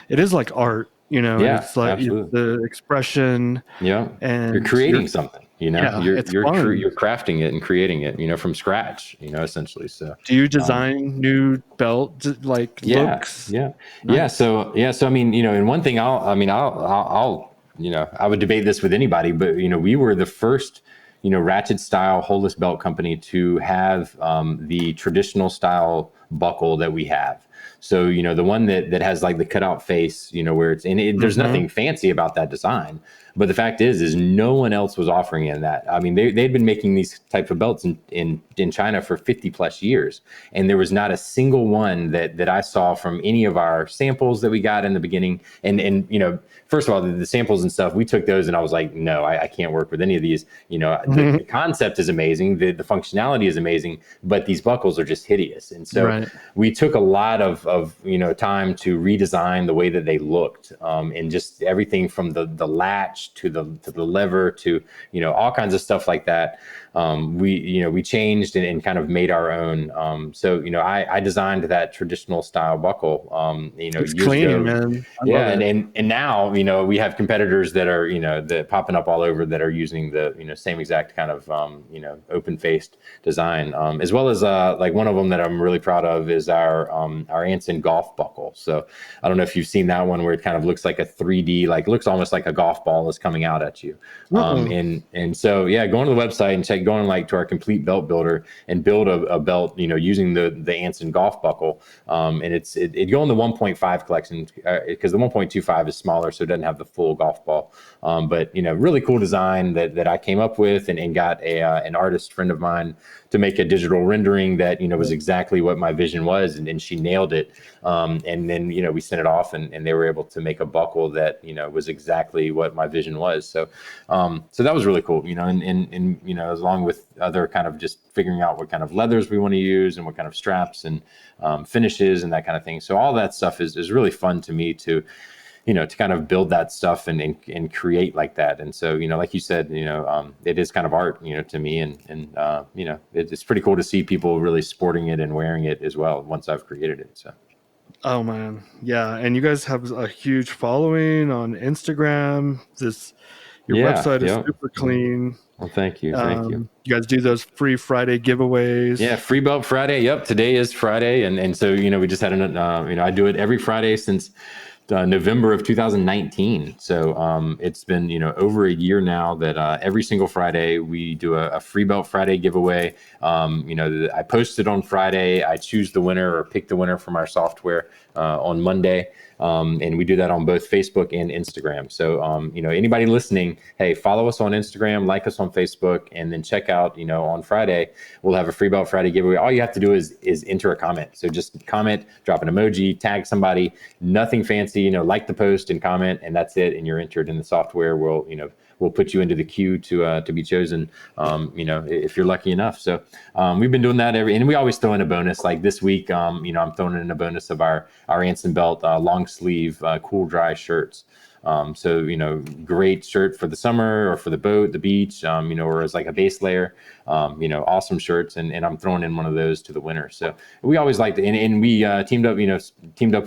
It is like art, you know.
yeah,
It's like
absolutely.
the expression,
Yeah,
and
you're creating something, you know,
yeah, it's
you're
fun.
you're crafting it and creating it, you know, from scratch, you know, essentially. So
Do you design new belt like
yeah,
looks?
yeah, yeah.
Nice.
So I mean, you know, and one thing I'll you know, I would debate this with anybody, but you know, we were the first, you know, ratchet style holeless belt company to have the traditional style buckle that we have. So, you know, the one that has like the cutout face, you know, where it's there's nothing fancy about that design. But the fact is no one else was offering in that. I mean, they'd been making these type of belts in China for 50 plus years. And there was not a single one that I saw from any of our samples that we got in the beginning. And you know, first of all, the samples and stuff, we took those and I was like, no, I can't work with any of these. You know, the concept is amazing. The functionality is amazing, but these buckles are just hideous. And so
Right.
we took a lot of you know, time to redesign the way that they looked, and just everything from the latch to the lever to, you know, all kinds of stuff like that. We changed and kind of made our own. So, you know, I designed that traditional style buckle, you know,
It's
years
clean,
ago.
man. I love
Yeah,
it.
and now, you know, we have competitors that are, you know, that popping up all over, that are using the, you know, same exact kind of you know, open faced design, as well as like one of them that I'm really proud of is our Anson golf buckle. So I don't know if you've seen that one, where it kind of looks like a 3D, like looks almost like a golf ball is coming out at you.
Uh-uh.
And so yeah, go on to the website and going like to our complete belt builder and build a belt, you know, using the Anson golf buckle. And it go in the 1.5 collection, because the 1.25 is smaller, so it doesn't have the full golf ball. But you know, really cool design that I came up with, and got an artist friend of mine to make a digital rendering that, you know, was exactly what my vision was, and she nailed it. And then, you know, we sent it off, and they were able to make a buckle that, you know, was exactly what my vision was. So so that was really cool, you know, and you know, along with other kind of just figuring out what kind of leathers we want to use, and what kind of straps and finishes and that kind of thing. So all that stuff is really fun to me to, you know, to kind of build that stuff and create like that. And so, you know, like you said, you know, it is kind of art, you know, to me, and you know, it's pretty cool to see people really sporting it and wearing it as well once I've created it. So.
Oh man, yeah, and you guys have a huge following on Instagram. Your website is
Yeah.
super clean.
Well, thank you.
You guys do those free Friday giveaways.
Yeah, Free Belt Friday. Yep, today is Friday, and so, you know, we just had you know, I do it every Friday since November of 2019. So it's been, you know, over a year now that every single Friday we do a Free Belt Friday giveaway. You know, I post it on Friday. I choose the winner, or pick the winner from our software on Monday. And we do that on both Facebook and Instagram. So, you know, anybody listening, hey, follow us on Instagram, like us on Facebook, and then check out, you know, on Friday, we'll have a Free Belt Friday giveaway. All you have to do is enter a comment. So just comment, drop an emoji, tag somebody, nothing fancy, you know, like the post and comment, and that's it. And you're entered in the software. We'll put you into the queue to be chosen, you know, if you're lucky enough. So we've been doing that and we always throw in a bonus. Like this week, you know, I'm throwing in a bonus of our Anson Belt long sleeve cool dry shirts. So, great shirt for the summer or for the boat, the beach, or as like a base layer, awesome shirts. And I'm throwing in one of those to the winter. So we always like to, and we teamed up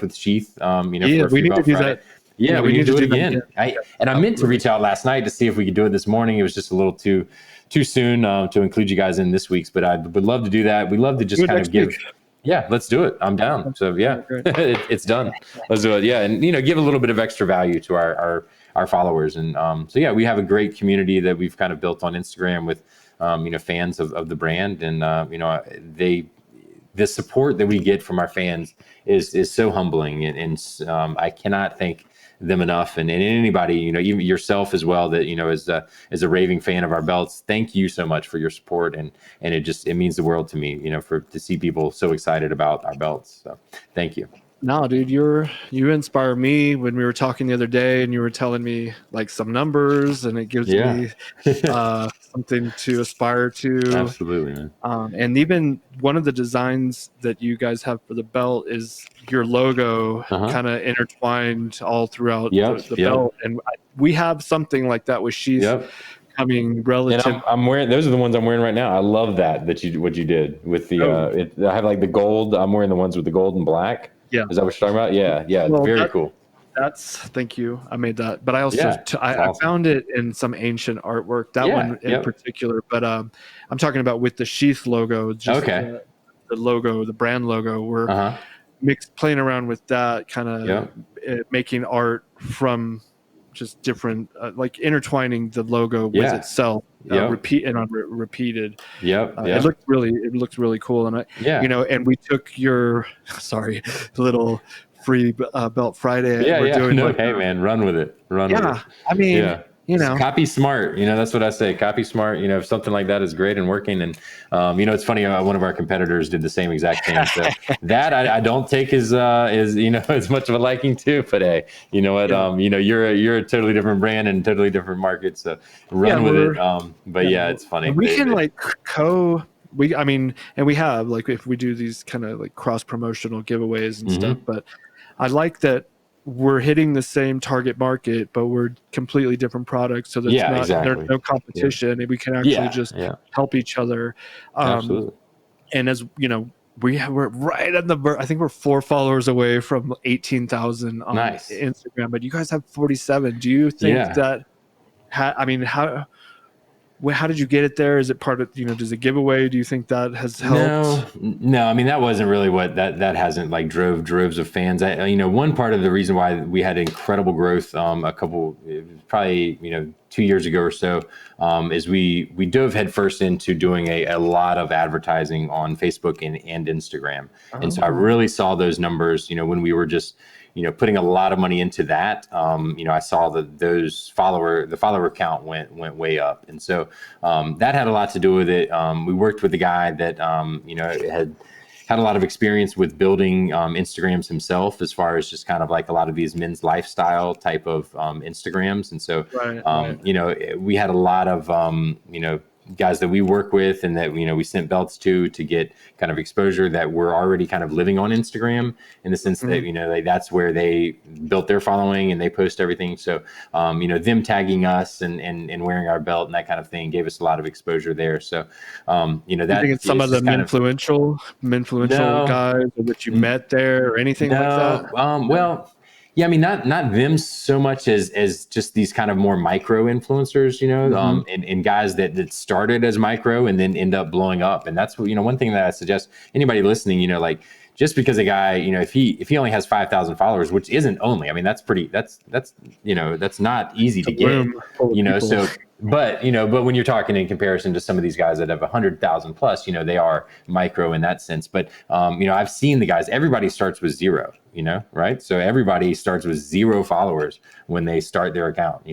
with Sheath, for a
we
Free
need to
Belt
do
Friday.
that.
Yeah, we need to do it again.
That
I meant to reach out last night to see if we could do it this morning. It was just a little too soon to include you guys in this week's, but I would love to do that. We'd love to just kind of give. Yeah, let's do it. I'm down. So yeah, it's done. Let's do it. Yeah, and give a little bit of extra value to our followers. And so yeah, we have a great community that we've kind of built on Instagram with fans of the brand, and the support that we get from our fans is so humbling, and I cannot thank them enough, and anybody, even yourself as well, that is a raving fan of our belts. Thank you so much for your support, and it means the world to me, to see people so excited about our belts. So thank you.
No, dude, you inspire me. When we were talking the other day and you were telling me like some numbers, and it gives me something to aspire to.
Absolutely, man.
And even one of the designs that you guys have for the belt is your logo kind of intertwined all throughout the belt. And we have something like that with SHEATH coming relative.
And I'm wearing, those are the ones I'm wearing right now. I love what you did with the, I have like the gold. I'm wearing the ones with the gold and black. Yeah. Is that what you're talking about? Yeah. Well, very cool.
Thank you. I made that, but I also I found it in some ancient artwork. That one in particular, but I'm talking about with the SHEATH logo. Just the logo, the brand logo. We're playing around with that, kind of making art from just different, like intertwining the logo with itself, repeated. It looked really cool, and and we took your little Free Belt Friday.
Hey man, run with it. With it.
I mean,
copy smart. That's what I say. Copy smart. If something like that is great and working, and it's funny. One of our competitors did the same exact thing. So that I don't take as as much of a liking to. But hey, you know what? You're a totally different brand and totally different market. So run with it. But it's funny.
We can and we have, like, if we do these kind of like cross promotional giveaways and stuff. But I like that we're hitting the same target market, but we're completely different products. So there's there's no competition, and we can actually just help each other.
Absolutely.
And as we're right on the I think we're 4 followers away from 18,000 on Instagram, but you guys have 47. Do you think that? How did you get it there? Is it part of, does it giveaway? Do you think that has helped?
No. I mean, that wasn't really what that hasn't like drove droves of fans. One part of the reason why we had incredible growth, probably 2 years ago or so, is we dove headfirst into doing a lot of advertising on Facebook and Instagram. And so I really saw those numbers, when we were just, putting a lot of money into that. I saw that the follower count went way up. And so that had a lot to do with it. We worked with a guy that, had a lot of experience with building Instagrams himself, as far as just kind of like a lot of these men's lifestyle type of Instagrams. And so, we had a lot of, guys that we work with and that, we sent belts to get kind of exposure that were already kind of living on Instagram, in the sense that, that's where they built their following and they post everything. So, them tagging us and wearing our belt and that kind of thing gave us a lot of exposure there. So, that
you think it's some of the influential guys that you met there or anything like that?
Well, yeah, I mean, not them so much as just these kind of more micro influencers, and guys that started as micro and then end up blowing up. And that's what, one thing that I suggest anybody listening, like, just because a guy, if he only has 5,000 followers, which isn't only, I mean, that's not easy to get, so. But when you're talking in comparison to some of these guys that have 100,000 plus, they are micro in that sense. But I've seen the guys. Everybody starts with 0, right? So everybody starts with 0 followers when they start their account.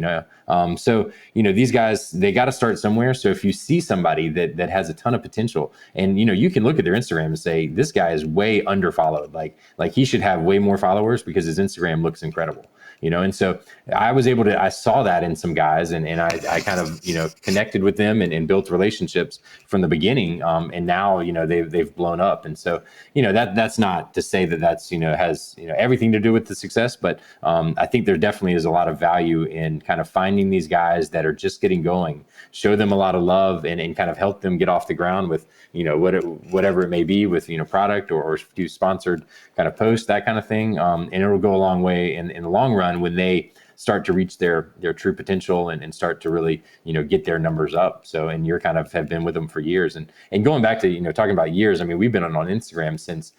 So these guys, they got to start somewhere. So if you see somebody that has a ton of potential, and you can look at their Instagram and say, this guy is way underfollowed. Like he should have way more followers because his Instagram looks incredible. And so I saw that in some guys, and I kind of, connected with them and built relationships from the beginning. And now, they've blown up. And so, that's not to say that that's, has, everything to do with the success, but I think there definitely is a lot of value in kind of finding these guys that are just getting going, show them a lot of love, and kind of help them get off the ground with, whatever it may be with, product or do sponsored kind of post, that kind of thing. And it'll go a long way in the long run when they start to reach their true potential and start to really, get their numbers up. So, and you're kind of have been with them for years, and going back to, talking about years, I mean, we've been on Instagram since,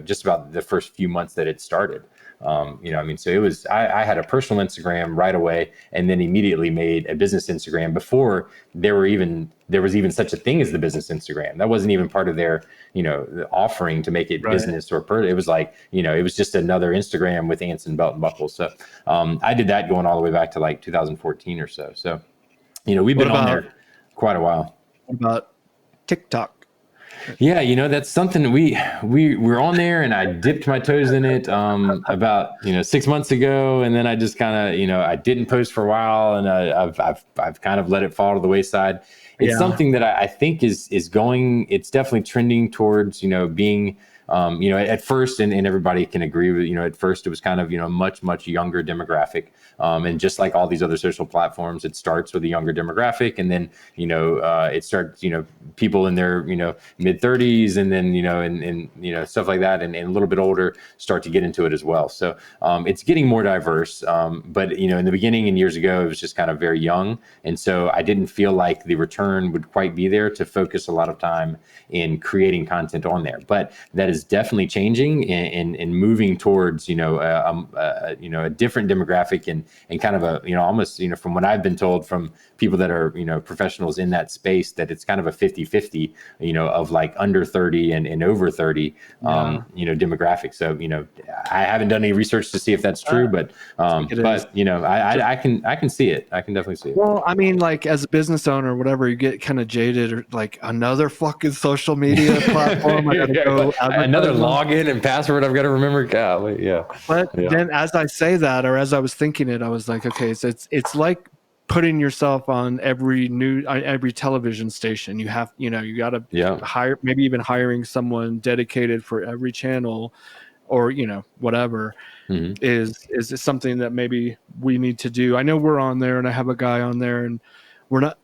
just about the first few months that it started. So it was, I had a personal Instagram right away, and then immediately made a business Instagram before there was even such a thing as the business Instagram. That wasn't even part of their, the offering to make it business or it was like, it was just another Instagram with Anson Belt and buckles. So, I did that going all the way back to like 2014 or so. So, we've been on there quite a while.
What about TikTok?
Yeah, that's something we're on there, and I dipped my toes in it about 6 months ago, and then I just kind of I didn't post for a while, and I've kind of let it fall to the wayside. It's something that I think is going. It's definitely trending towards being. At first, and everybody can agree with, at first it was kind of, much younger demographic. And just like all these other social platforms, it starts with a younger demographic, and then, it starts, people in their, mid 30s, and then, and stuff like that. And a little bit older start to get into it as well. So, it's getting more diverse. But, in the beginning and years ago, it was just kind of very young. And so I didn't feel like the return would quite be there to focus a lot of time in creating content on there. But that is definitely changing and moving towards, a different demographic and kind of a, almost, from what I've been told from people that are, professionals in that space, that it's kind of a 50-50, of like under 30 and over 30, demographic. So, I haven't done any research to see if that's true, but I can see it. I can definitely see it.
Well, I mean, like as a business owner or whatever, you get kind of jaded, or like another fucking social media platform. I gotta go
another login and password I've got to remember. Golly, yeah.
But then as I say that, or as I was thinking it, I was like, okay, so it's like putting yourself on every television station. You have, you got to hire, maybe even hiring someone dedicated for every channel, or whatever. Is something that maybe we need to do. I know we're on there, and I have a guy on there, and we're not,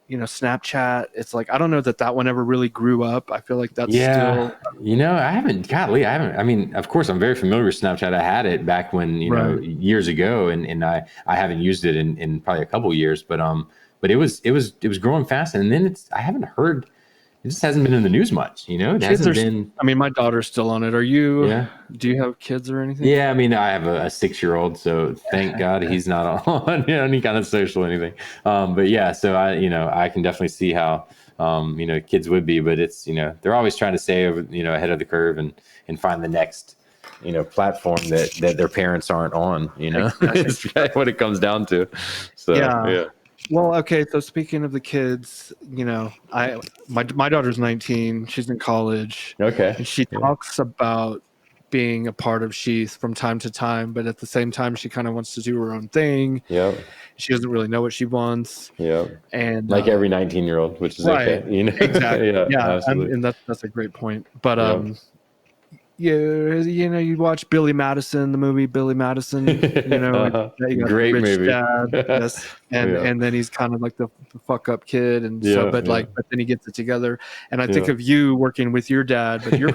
Snapchat. It's like, I don't know that one ever really grew up. I feel like that's still,
I haven't. I mean, of course, I'm very familiar with Snapchat. I had it back when, years ago, and I haven't used it in probably a couple of years, but it was growing fast, and then I haven't heard. It just hasn't been in the news much, It hasn't been.
I mean, my daughter's still on it. Are you? Yeah. Do you have kids or anything?
Yeah, I mean, I have a 6-year-old, so thank God he's not on any kind of social or anything. But yeah, so I can definitely see how kids would be, but it's they're always trying to stay ahead of the curve and find the next platform that their parents aren't on. It's what it comes down to. So yeah.
Well, okay. So speaking of the kids, my daughter's 19. She's in college.
Okay.
And she talks about being a part of SHEATH from time to time, but at the same time, she kind of wants to do her own thing.
Yeah.
She doesn't really know what she wants.
Yeah.
And
like every 19-year-old, which is okay.
Exactly. Yeah.
Absolutely.
And that's a great point. But you watch Billy Madison, the movie Billy Madison,
great movie.
Dad, yes. And then he's kind of like the fuck up kid, and but then he gets it together. And I think of you working with your dad, but you're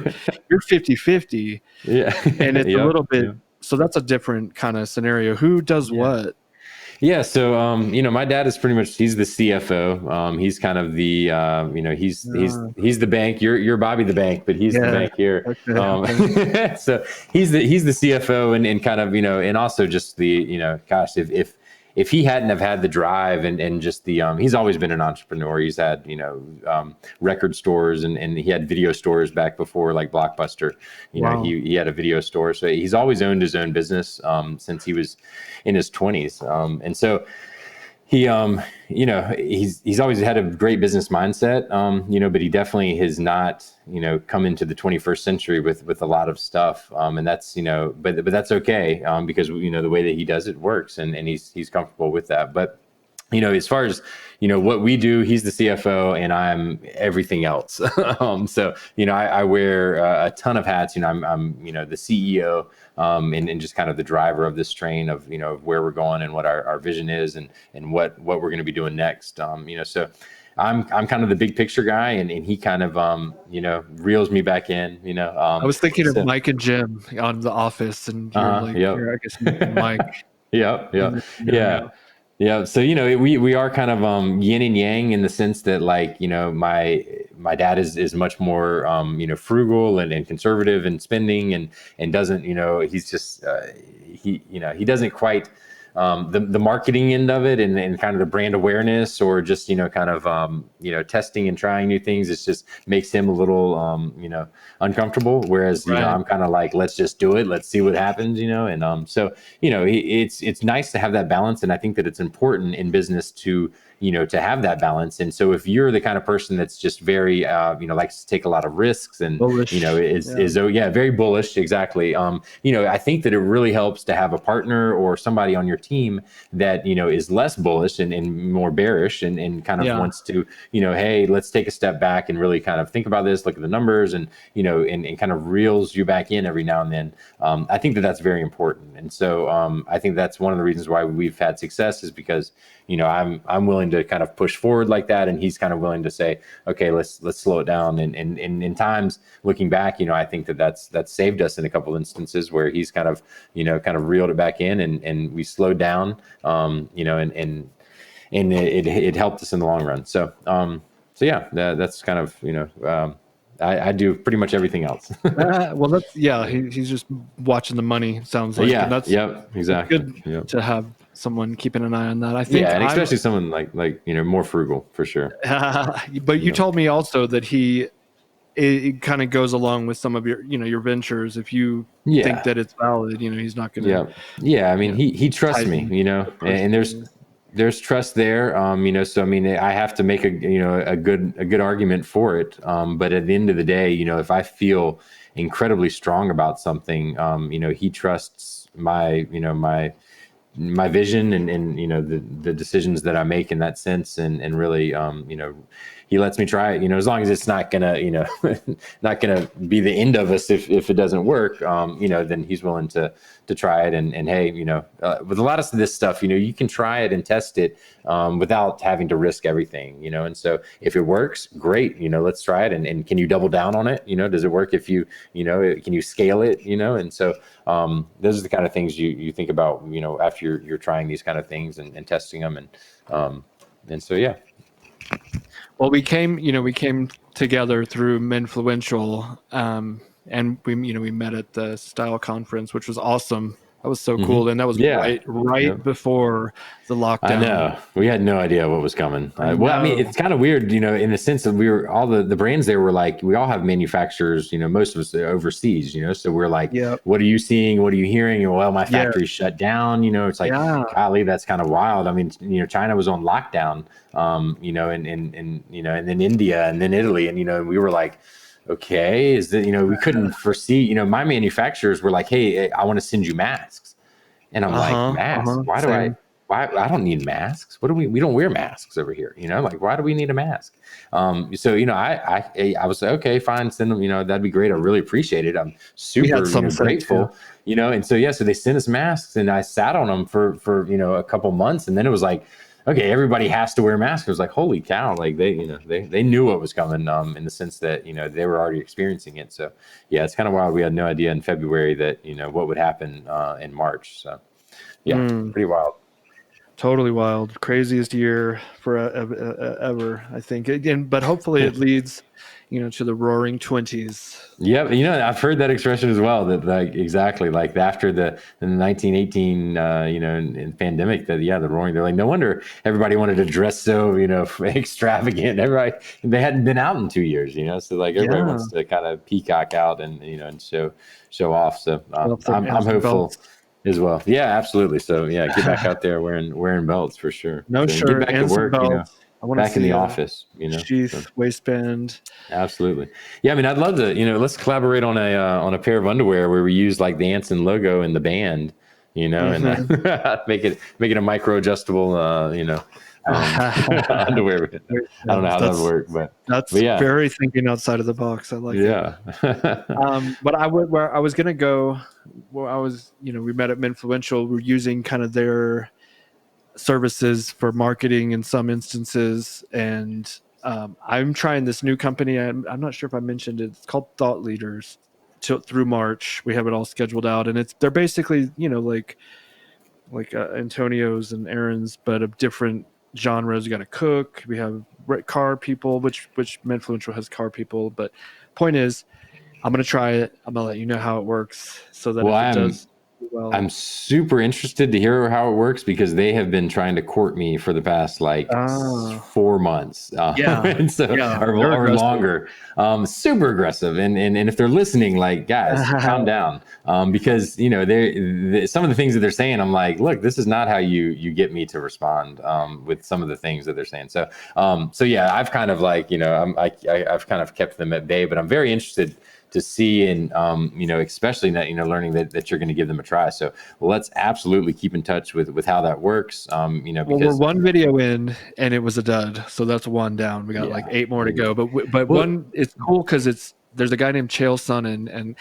50-50.
Yeah.
And it's a little bit, so that's a different kind of scenario. Who does what?
Yeah. So, my dad is pretty much, he's the CFO. He's kind of the, he's the bank. You're Bobby the bank, but he's the bank here. Okay. So he's the CFO and kind of, and also just the, gosh, if he hadn't have had the drive and just the, he's always been an entrepreneur. He's had, record stores and he had video stores back before, like Blockbuster, he had a video store. So he's always owned his own business, since he was in his 20s. And so, he, he's always had a great business mindset, but he definitely has not, come into the 21st century with a lot of stuff. And that's, but that's okay. Because, the way that he does it works and he's comfortable with that. But, as far as, what we do, he's the CFO and I'm everything else. So, I wear a ton of hats. I'm the CEO, and just kind of the driver of this train of, of where we're going and what our vision is and what we're going to be doing next. So I'm kind of the big picture guy and he kind of, reels me back in,
I was thinking of Mike and Jim on The Office, and you're like,
yep.
I guess Mike.
Yeah. Yeah. So, we are kind of yin and yang in the sense that like, my dad is much more, frugal and conservative in spending and doesn't, he's just, he doesn't quite, the marketing end of it and kind of the brand awareness or just, kind of, testing and trying new things. It just makes him a little, uncomfortable. Whereas,
Right.
I'm kind of like, let's just do it. Let's see what happens, and, so, it's nice to have that balance. And I think that it's important in business to have that balance. And so if you're the kind of person that's just very, likes to take a lot of risks and,
Bullish.
is very bullish. Exactly. I think that it really helps to have a partner or somebody on your team that, is less bullish and more bearish and kind of wants to, hey, let's take a step back and really kind of think about this, look at the numbers and, and kind of reels you back in every now and then. I think that that's very important. And so I think that's one of the reasons why we've had success is because, I'm willing to kind of push forward like that. And he's kind of willing to say, okay, let's slow it down. And in times looking back, I think that's saved us in a couple of instances where he's kind of reeled it back in and we slowed down, and it helped us in the long run. So that's kind of, I do pretty much everything else.
Well, he's just watching the money, sounds like.
Yeah.
And that's
Exactly.
good to have someone keeping an eye on that. I think,
and especially someone like more frugal for sure.
But you told me also that it kind of goes along with some of your, your ventures. If you think that it's valid, he's not going to.
Yeah. I mean, he trusts me, and there's trust there. So, I mean, I have to make a good argument for it. But at the end of the day, if I feel incredibly strong about something, he trusts my vision and the decisions that I make in that sense. And really, he lets me try it, as long as it's not gonna, not gonna be the end of us if it doesn't work, then he's willing to try it. And hey, with a lot of this stuff, you can try it and test it without having to risk everything, and so if it works, great, let's try it. And can you double down on it? Does it work if you, can you scale it, and so those are the kind of things you think about, after you're trying these kind of things and testing them. And so, yeah.
Well, we came together through Menfluential, and we met at the Style Conference, which was awesome. That was so cool, and that was right before the lockdown.
I know, we had no idea what was coming. Well, I mean, it's kind of weird, in the sense that we were all the brands there were like, we all have manufacturers, most of us are overseas, so we're like, what are you seeing? What are you hearing? And, well, my factory's shut down. It's like, golly, that's kind of wild. I mean, China was on lockdown, and then India and then Italy, and we were like, okay, is that, we couldn't foresee, my manufacturers were like, hey, I want to send you masks. And I'm like, masks? Why I don't need masks. We don't wear masks over here. Like, why do we need a mask? So, I was like, okay, fine. Send them, that'd be great. I really appreciate it. I'm super grateful, and so, so they sent us masks and I sat on them for a couple months. And then it was like, okay, everybody has to wear masks. It was like, holy cow. Like they knew what was coming, in the sense that, they were already experiencing it. So yeah, it's kind of wild. We had no idea in February that, what would happen, in March. So yeah, pretty wild.
Totally wild. Craziest year for ever, I think. Again, but hopefully it leads, to the roaring 20s.
Yeah, I've heard that expression as well. That exactly after the 1918, pandemic. That the roaring. They're like, no wonder everybody wanted to dress so extravagant. Everybody, they hadn't been out in 2 years. So like everybody wants to kind of peacock out and and show off. So I'm hopeful. as well. Yeah, absolutely. So yeah, get back out there wearing belts for sure.
No
So,
shirt,
get back to
Anson
work,
Belt. I want to
back in
see
the
a
office, So,
sheath waistband.
absolutely. Yeah, I mean, I'd love to, let's collaborate on a pair of underwear where we use like the Anson logo and the band, and make it a micro adjustable, underwear. I don't know how that would work,
That's
but yeah,
very thinking outside of the box. I like it.
yeah.
But where I was gonna go, where I was, we met at Influential. We're using kind of their services for marketing in some instances, and I'm trying this new company. I'm not sure if I mentioned it. It's called Thought Leaders. Through March, we have it all scheduled out, and they're basically like Antonio's and Aaron's, but of different genres. You got to cook. We have car people, which Influential has car people. But point is, I'm gonna try it. I'm gonna let you know how it works, so that
Well,
if it does well,
I'm super interested to hear how it works because they have been trying to court me for the past 4 months, and so or longer. Super aggressive, and if they're listening, like guys, calm down, because some of the things that they're saying, I'm like, look, this is not how you get me to respond with some of the things that they're saying. So yeah, I've kind of I've kind of kept them at bay, but I'm very interested to see, and especially that learning that you're going to give them a try. So let's absolutely keep in touch with how that works. Because
we're one video in and it was a dud, so that's one down. We got 8 more to go, but one, it's cool because there's a guy named Chael Sonnen, and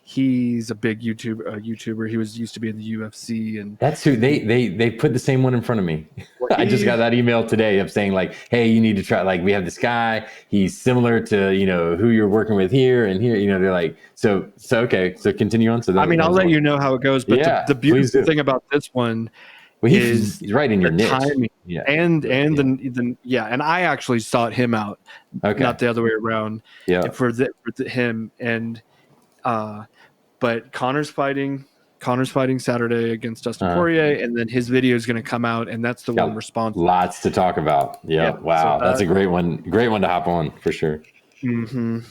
he's a big YouTuber. He used to be in the UFC, and
that's who they put the same one in front of me. I just got that email today of saying hey, you need to try, we have this guy, he's similar to who you're working with here and here. They're like, so okay, so continue on. So
I'll let you know how it goes, but the beautiful thing about this one is
he's right in your niche.
Timing. And and I actually sought him out, not the other way around. For him, and but Connor's fighting Saturday against Dustin Poirier, and then his video is going to come out, and that's the one responsible.
Lots to talk about. Yeah. Wow. So that's a great one to hop on for sure.
Mm-hmm.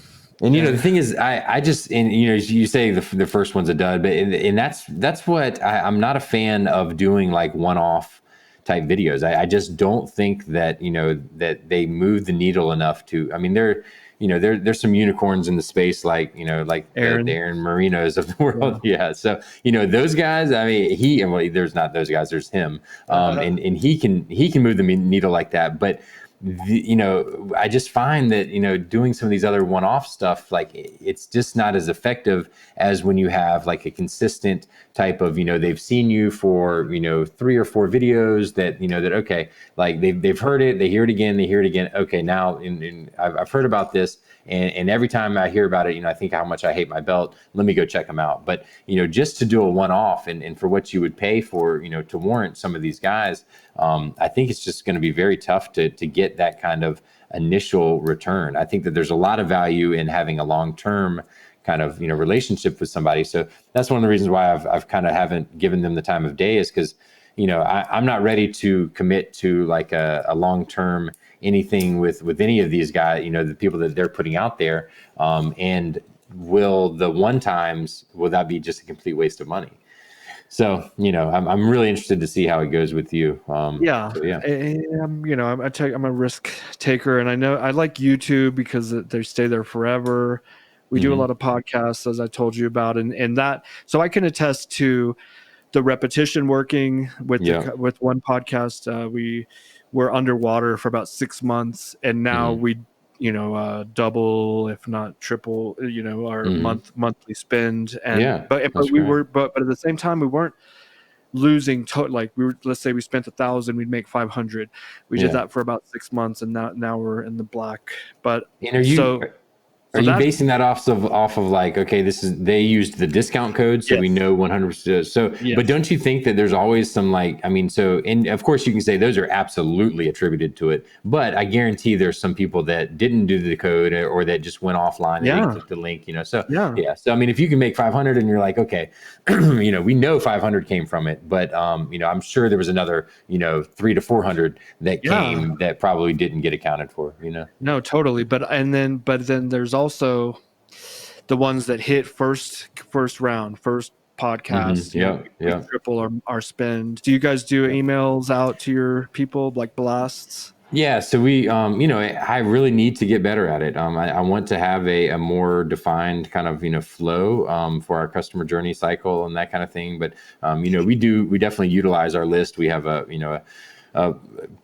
And the thing is, I just, and you say the first one's a dud, but and that's what I'm not a fan of doing, like one-off type videos. I just don't think that that they move the needle enough to. I mean, there's some unicorns in the space, like Aaron Marinos of the world. Yeah. So those guys. I mean, there's not those guys. There's him, and he can move the needle like that, but. I just find that doing some of these other one-off stuff, it's just not as effective as when you have like a consistent type of they've seen you for 3 or 4 videos that that okay, like they've heard it, they hear it again, okay, now I've heard about this, and every time I hear about it I think how much I hate my belt, let me go check them out. But just to do a one-off and for what you would pay for to warrant some of these guys, I think it's just going to be very tough to get that kind of initial return. I think that there's a lot of value in having a long-term kind of relationship with somebody. So that's one of the reasons why I've kind of haven't given them the time of day, is because I'm not ready to commit to like a long-term anything with any of these guys, the people that they're putting out there, and will that be just a complete waste of money? So, I'm really interested to see how it goes with you.
I'm a risk taker, and I know I like YouTube because they stay there forever. We do a lot of podcasts, as I told you about, and that, so I can attest to the repetition working with with one podcast. We were underwater for about 6 months, and now we double, if not triple, our monthly spend. And but at the same time, we weren't losing let's say we spent 1,000, we'd make 500. We did that for about 6 months, and now we're in the black. But
are you basing that off of like, okay, they used the discount code, so we know 100%. So, but don't you think that there's always some and of course you can say those are absolutely attributed to it, but I guarantee there's some people that didn't do the code or that just went offline and they clicked the link, So So I mean, if you can make 500 and you're like, okay, we know 500 came from it, but I'm sure there was another 300 to 400 that came that probably didn't get accounted for.
No, totally. But then there's also the ones that hit first round, first podcast.
We
Triple our spend. Do you guys do emails out to your people, like blasts?
Yeah, so we, I really need to get better at it. I want to have a more defined kind of, flow for our customer journey cycle and that kind of thing. But, we definitely utilize our list. We have a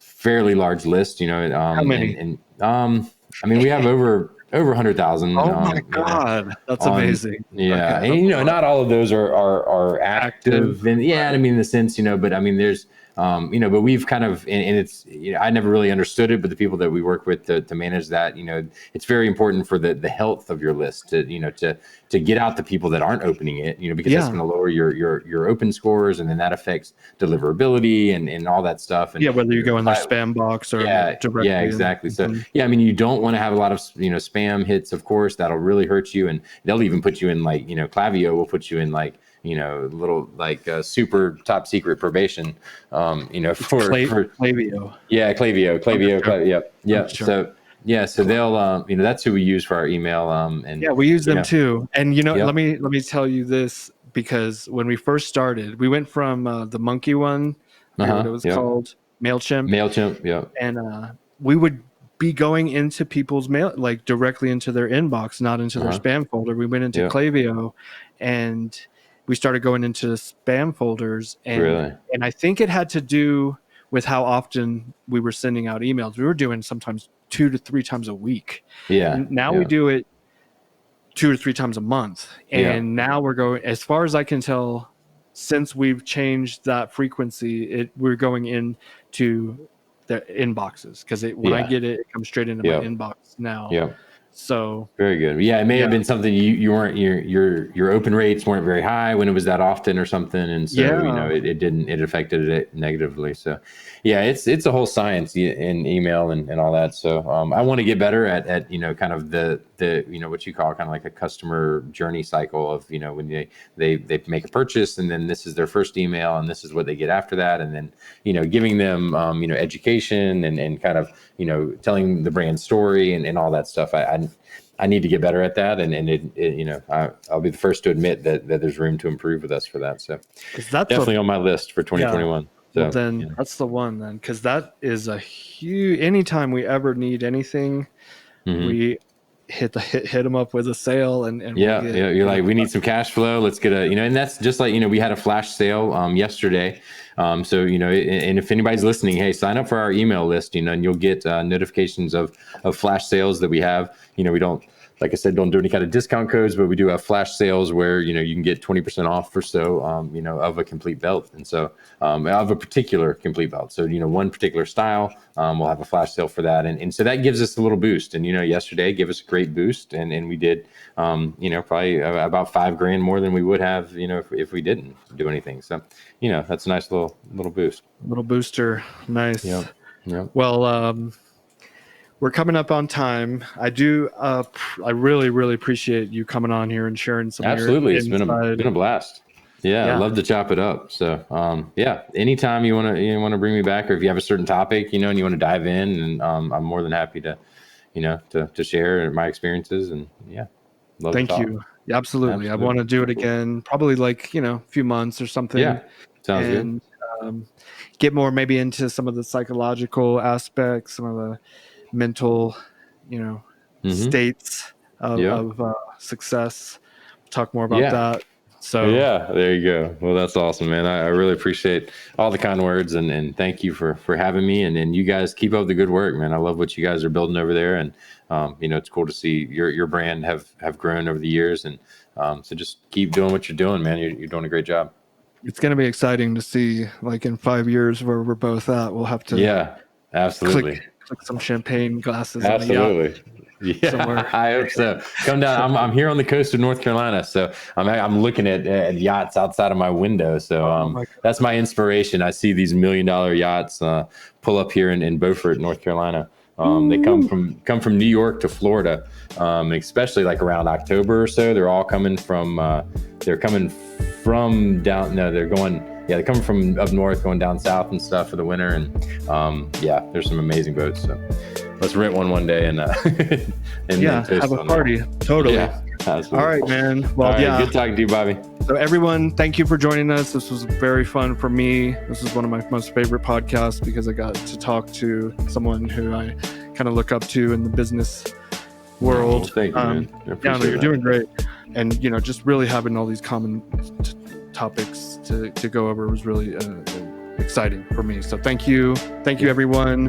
fairly large list,
How many?
We have over 100,000.
Oh my God, that's amazing.
Yeah,
Okay.
and not all of those are active. And in the sense, but there's, but we've kind of, and it's, I never really understood it, but the people that we work with to manage that, it's very important for the health of your list to get out the people that aren't opening it, because that's going to lower your open scores, and then that affects deliverability and all that stuff. And
whether you go in their spam box or directly.
Yeah, exactly. So you don't want to have a lot of spam hits, of course. That'll really hurt you, and they'll even put you in Klaviyo will put you in little super top secret probation, for
Klaviyo.
Yeah, Klaviyo. Yep.
Sure.
So they'll, that's who we use for our email. And
we use them too. And let me tell you this, because when we first started, we went from the monkey one, what it was called, MailChimp. Yeah. And we would be going into people's mail, directly into their inbox, not into their spam folder. We went into Klaviyo, and we started going into spam folders, and I think it had to do with how often we were sending out emails. We were doing sometimes 2 to 3 times a week. Yeah. And now we do it 2 or 3 times a month. And now we're going, as far as I can tell, since we've changed that frequency, we're going into the inboxes, because when I get it, it comes straight into my inbox now. Yeah. So
very good. Yeah, it may have been something you weren't, your open rates weren't very high when it was that often or something, and so it affected it negatively. So it's a whole science in email and all that. So I want to get better at kind of the what you call kind of like a customer journey cycle of when they make a purchase, and then this is their first email, and this is what they get after that, and then giving them education and kind of telling the brand story and all that stuff. I need to get better at that, and I'll be the first to admit that there's room to improve with us for that. So that's definitely on my list for 2021. So
then that's the one then, because that is a huge. Anytime we ever need anything, we hit them up with a sale, and
you're like, we need some cash flow. Let's get and that's just like we had a flash sale yesterday. So and if anybody's listening, hey, sign up for our email list, and you'll get notifications of flash sales that we have. We don't, like I said, don't do any kind of discount codes, but we do have flash sales where you can get 20% off or so of a complete belt, and so of a particular complete belt. So one particular style, we'll have a flash sale for that, and so that gives us a little boost. And yesterday gave us a great boost, and we did probably about $5,000 more than we would have if we didn't do anything. So that's a nice little boost.
Little booster, nice.
Yeah.
Well, we're coming up on time. I do. I really, really appreciate you coming on here and sharing some.
Absolutely, it's been a blast. Yeah, I'd love to chop it up. So, anytime you want to bring me back, or if you have a certain topic, and you want to dive in, and I'm more than happy to, to share my experiences, and love.
Thank you. Yeah, absolutely. I want to do it again, probably a few months or something.
Yeah, sounds good.
Get more maybe into some of the psychological aspects, some of the mental, states of success. Talk more about that. So
there you go. Well, that's awesome, man. I really appreciate all the kind words, and thank you for having me. And you guys keep up the good work, man. I love what you guys are building over there, and it's cool to see your brand have grown over the years. And so just keep doing what you're doing, man. You're doing a great job.
It's going to be exciting to see, in 5 years, where we're both at. We'll have to
absolutely
click some champagne glasses.
Absolutely. Yeah, I hope so. Come down. I'm here on the coast of North Carolina, so I'm looking at yachts outside of my window. So that's my inspiration. I see these $1 million yachts pull up here in Beaufort, North Carolina. They come from New York to Florida, especially around October or so. They're all coming from. They're coming from down. No, they're going. Yeah, they're coming from up north, going down south and stuff for the winter. And there's some amazing boats. So let's rent one day and
have a party. Totally.
Absolutely.
All right, man. Well,
All right,
yeah.
good talking to you, Bobby.
So everyone, thank you for joining us. This was very fun for me. This is one of my most favorite podcasts because I got to talk to someone who I kind of look up to in the business world.
Thank you, man. I
Yeah,
appreciate
you're
that.
doing great. And, just really having all these common topics to go over was really exciting for me. So thank you. Thank you, everyone.